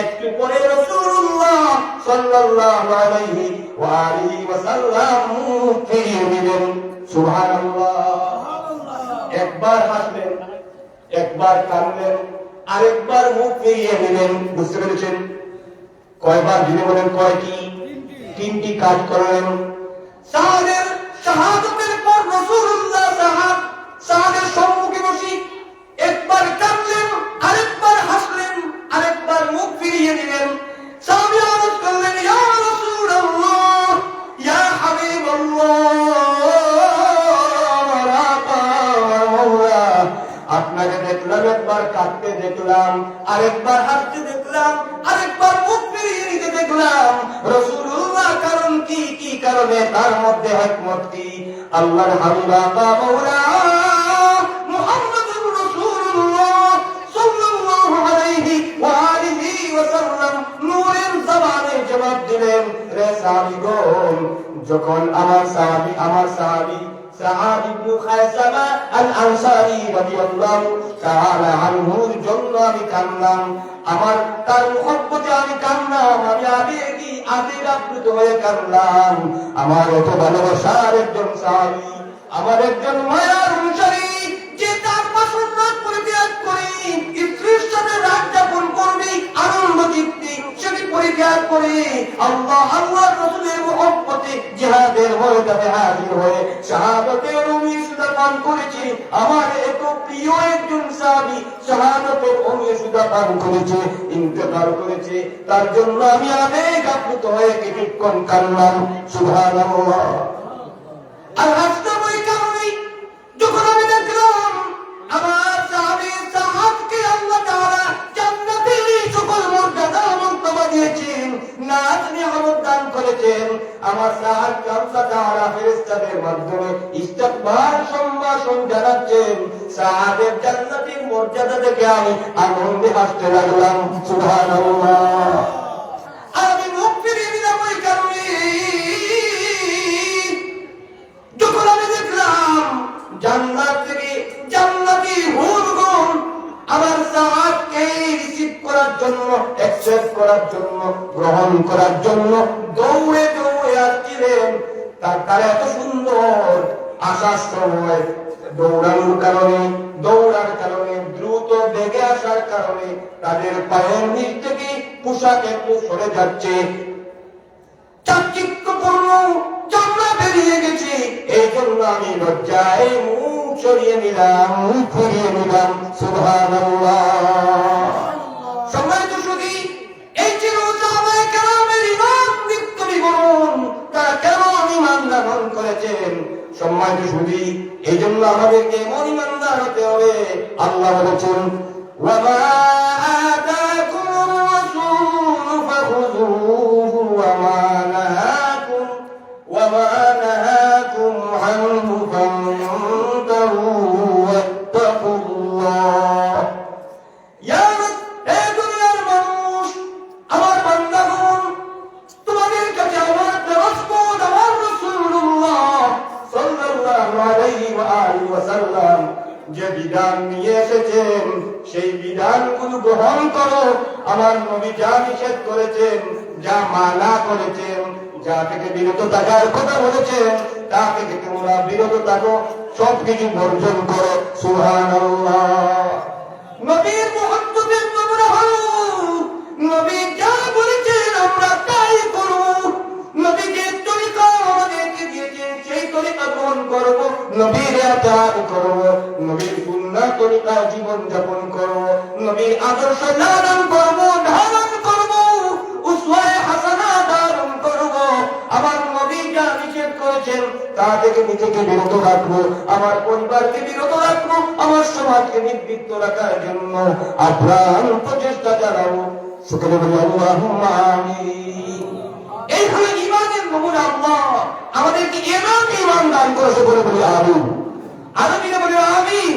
একটু পরে রাসূলুল্লাহ সাল্লাল্লাহু আলাইহি ওয়া আলিহি ওয়াসাল্লাম মুখ ফিরিয়ে নিলেন। সুবহানাল্লাহ। একবার হাসলেন, একবার কাঁদলেন, আরেকবার মুখ ফিরিয়ে নিলেন। বুঝতে পেরেছেন? কয়বার দিনে বলেন? কয়টি? তিনটি কাজ করলেন। সাহাদের শাহাদাতের পর রাসূলুল্লাহ সাহাদের সম্মুখে বসে একবার কাঁদলেন, আরেকবার হাসলেন, আরেকবার মুখ ফিরিয়ে নিলেন। সাহাবী আরজ করলেন, ইয়া রাসূলুল্লাহ, ইয়া হাবিবাল্লাহ, আপনাকে দেখলাম, একবার কাঁদতে দেখলাম, আরেকবার হাসতে দেখলাম, আরেকবার মুখ ফিরিয়ে নিতে দেখলাম। রাসূলুল্লাহ কারণ কি, কি কারণে, তার মধ্যে হিকমত কি? আল্লাহর হাবিব আকা মাওলা মুহাম্মদুর রাসূলুল্লাহ সাল্লাল্লাহু আলাইহি ওয়া আলিহি ওয়াসাল্লাম নূরের জবানে জবাব দিলেন, রে সাহাবীগণ, যখন আমার সাহাবী সাআদ ইবনে খায়সামা আল আনসারী রাদিয়াল্লাহু তাআলা আনহুর জন্য আমি কাঁদলাম, আমার তার মুহাব্বতে আমি কাঁদলাম, আমি আবেগ আপ্লুত হয়ে কাঁদলাম। আমার এত ভালোবাসার একজন সাহাবী, আমার একজন মায়ার অনুসারী, যে তার পাশান রাত পরিত্যাগ করে স্ত্রীর সাথে রাত যাপন করবে আনন্দ চিত্তে, সেটি পরিত্যাগ করে আল্লাহ আল্লাহর রাসূলের মুহাব্বতে জিহাদের ময়দানে হাজির হয়ে শাহাদাতের অভিসুদা পান করেছে। আমার এত প্রিয় একজন সাহাবী শাহাদাতের অভিসুদা পান করেছে, ইন্তেকাল করেছে, তার জন্য আমি আবেগ আপ্লুত হয়ে কিছুক্ষণ কাঁদলাম। সুবহানাল্লাহ। আর হাসলাম ওই কারণেই, যখন আমি দেখলাম আমার সাহাবী সাহাবকে আল্লাহ তাআলা জান্নাতে সকল মর্যাদা মর্তবা দিয়েছেন, নাজ নিয়ামত দান করেছেন। আমার সাহাবকে আল্লাহ তাআলা ফেরেশতাদের মাধ্যমে ইস্তিগফার সম্ভাষণ জানাচ্ছেন। সাহাবের জান্নাতের মর্যাদা দেখে আমি আনন্দে হাসতে লাগলাম। সুবহানাল্লাহ। আমি মুখ ফিরিয়ে দিলাম ওই কারণে, যখন আমি দেখলাম জান্নাত থেকে জান্নাতি হুরগণ আমার সাহাবকে রিসিভ করার জন্য, অ্যাকসেপ্ট করার জন্য, গ্রহণ করার জন্য দৌড়ে দৌড়ে আসছিলেন। তারা এত সুন্দর আসার সময় দৌড়ার কারণে দ্রুত বেগে আসার কারণে তাদের পায়ের নিচ থেকে পোশাক একটু সরে যাচ্ছে। চাকচিক্যপূর্ণ আমি লজ্জায় মুখ সরিয়ে নিলাম, মুখ ফিরিয়ে নিলাম। সুবহানাল্লাহ। সম্মানিত সুধী, এই ছিল সাহাবায়ে কেরামের ঈমান দীপ্ত বিবরণ। তারা কেমন ঈমান ধারণ করেছেন। সম্মানিত সুধী, এই জন্য আমাদেরকে এমন ঈমানদার হতে হবে। আল্লাহ বলেছেন, ওয়ামা আতাকুমুর রাসূলু ফাখুযূহু ওয়ামা নাহাকুম আনহু ফান্তাহু ওয়াত্তাকুল্লাহ। ইয়া হে দুনিয়ার মানুষ, আমার বান্দাগণ, তোমাদের কাছে আমার রাসূল, আমার রাসূলুল্লাহ সাল্লাল্লাহু আলাইহি ওয়া আলিহি ওয়াসাল্লাম যে বিধান নিয়ে এসেছেন, সেই বিধানগুলো গ্রহণ করো। আমার নবী যা নিষেধ করেছেন, যা মানা করেছেন, যা থেকে বিরত থাকার কথা বলেছেন, তা থেকে তোমরা বিরত থাকো, সবকিছু বর্জন করো। সুবহানাল্লাহ। নবীর মুহাম্মদের নমুনা হলো, নবী যা বলেছেন আমরা তাই করব। নবী যে তরিকা আমাদেরকে দিয়েছেন, সেই তরিকা গ্রহণ করব, নবীর ইতাআত করব, নবীর সুন্নাহ তরিকা জীবন যাপন করব, নবীর আদর্শ লালন করব, ধারণ করব, উসওয়ায়ে হাসানা ধারণ করব। আমার নবী যা নিষেধ করেছেন তা থেকে নিজেকে বিরত রাখবো, আমার পরিবারকে বিরত রাখবো, আমার সমাজকে নিবৃত্ত রাখার জন্য আপ্রাণ প্রচেষ্টা চালাবো। সকলে বলি আল্লাহুম্মা আমিন। এই হলো ঈমানের নমুনা। আল্লাহ আমাদেরকে এমন ঈমান দান করে, সকলে বলি আমিন। আমিন বলি আমিন।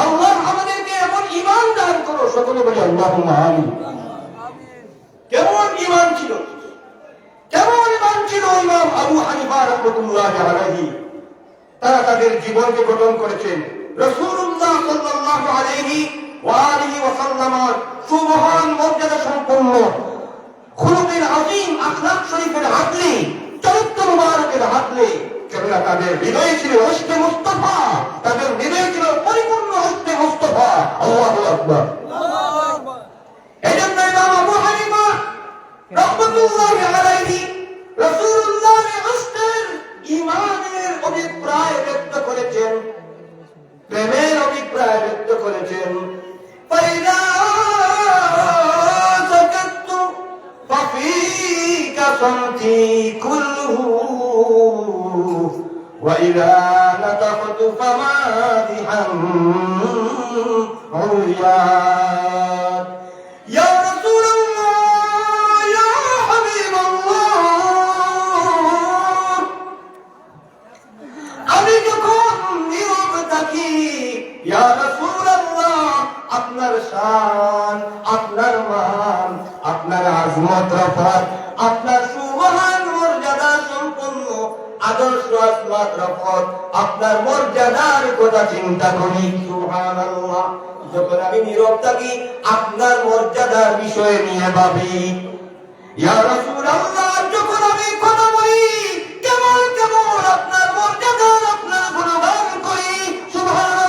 আল্লাহ আমাদেরকে এমন ঈমান দান করো, সকলে বলি আল্লাহুম্মা আমিন। কেমন ঈমান ছিল, কেমন ঈমান ছিল ইমাম আবু হানিফা রাহমাতুল্লাহি আলাইহি। তারা তাদের জীবনকে গঠন করেছেন রাসূলুল্লাহ সাল্লাল্লাহু আলাইহি ওয়া আলিহি ওয়াসাল্লামের সুবহান মর্যাদা সম্পন্ন খুলুকের আযীম আখলাক শরীফের হাতলে, চরিত্র মুবারকের হাতলে। কেননা তাদের হৃদয় ছিল হস্তে মুস্তাফা, তাদের হৃদয় ছিল পরিপূর্ণ হস্তে মুস্তাফা। আল্লাহু আকবার। এজন্য ইমাম আবু হানিফা রাহমাতুল্লাহি আলাইহি রাসূলুল্লাহর হস্তের ঈমানের অভিপ্রায় ব্যক্ত করেছেন, প্রেমের অভিপ্রায় ব্যক্ত করেছেন। ফাইদা সাকাতু ফাফিকা সামতি কুল্লুহু ওয়া ইযা নাতাকতু ফামাদিহান উরিয়াত। ইয়া রাসূলুল্লাহ, ইয়া হাবিবাল্লাহ, আমি যখন নীরব থাকি, ইয়া রাসূলুল্লাহ, আপনার শান, আপনার মান, আপনার আজমত রফাত, আপনার সুবহান মর্যাদা সম্পন্ন আদর্শ আজমত রফাত, আপনার মর্যাদার কথা চিন্তা করি। সুবহানাল্লাহ। যখন আমি নীরব থাকি, আপনার মর্যাদার বিষয় নিয়ে ভাবি। ইয়া রাসূলুল্লাহ, যখন আমি কথা বলি, কেমন কেমন আপনার মর্যাদার, আপনার গুণগান করি। সুবহানাল্লাহ।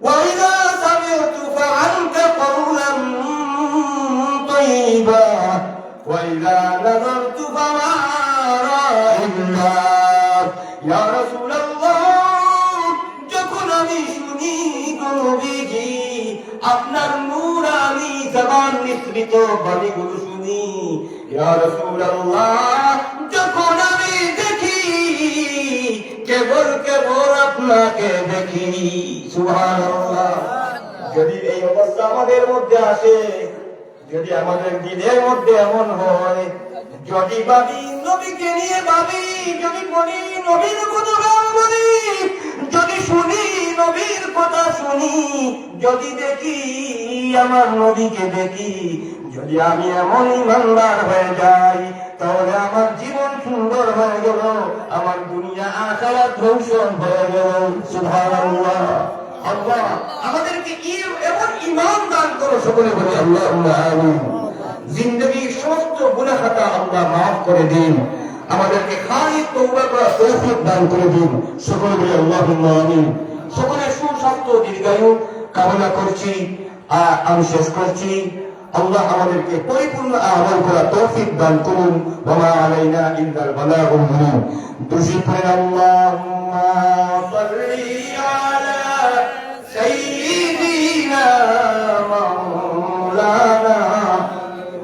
وإذا سمعت فعنك قولا طيبا وإذا نظرت فما رأى الله। يا رسول الله, যখন আমি শুনি নবীজি আপনার নূরানি জবান নিঃসৃত বাণীগুলো শুনি, ইয়া রাসূলুল্লাহ, যখন আমি দেখি, কেবল কেবল আপনাকে দেখি। সুবহানাল্লাহ। যদি এই অবস্থা আমাদের মধ্যে আসে, যদি আমাদের দিলের মধ্যে এমন হয়, যদি ভাবি নবীকে নিয়ে ভাবি, যদি বলি নবীর গুণগান বলি, যদি শুনি নবীর কথা শুনি, যদি দেখি আমার নবীকে দেখি, যদি আমি এমন ইমানদার হয়ে যাই, তাহলে আমার জীবন সুন্দর হয়ে গেল, আমার দুনিয়া আখিরাত ধ্বংস হয়ে গেল। সুবহানাল্লাহ। আল্লাহ আমাদেরকে এমন ঈমান দান করো, সকলে বলি আল্লাহুম্মা আমিন। জিন্দেগীর সমস্ত গুনাহ খাতা আল্লাহ মাফ করে দিন, আমাদেরকে খালিস তওবা করার তৌফিক দান করে দিন, সকলে বলি আল্লাহুম্মা আমিন। সকলের সুস্বাস্থ্য দীর্ঘায়ু কামনা করছি। আমি শেষ করছি। আল্লাহ আমাদেরকে পরিপূর্ণ আমল করা তৌফিক দান করুন। ওয়া মা আলাইনা ইল্লাল বালাগুল মুবিন। দুরূদ পড়েন আল্লাহুম্মা সাল্লি আলা সাইয়্যিদিনা মাওলানা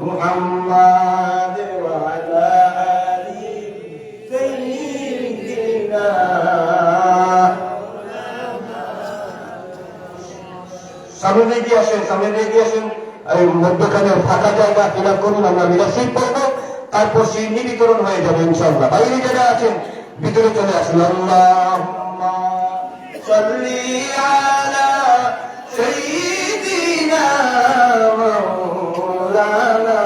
মুহাম্মাদ ওয়া আলা আলি সাইয়্যিদিনা। সামনে এগিয়ে আসেন, সামনে এগিয়ে আসেন। এই মধ্যখানে ফাঁকা জায়গা ফিল আপ করুন। আমরা মিলাশিপ পড়বো, তারপর সিন্নি বিতরণ হয়ে যাবে ইনশাআল্লাহ। বাইরে যারা আছেন ভিতরে চলে আসুন। আল্লাহুম্মা সাল্লি আলা সাইয়্যিদিনা মাওলানা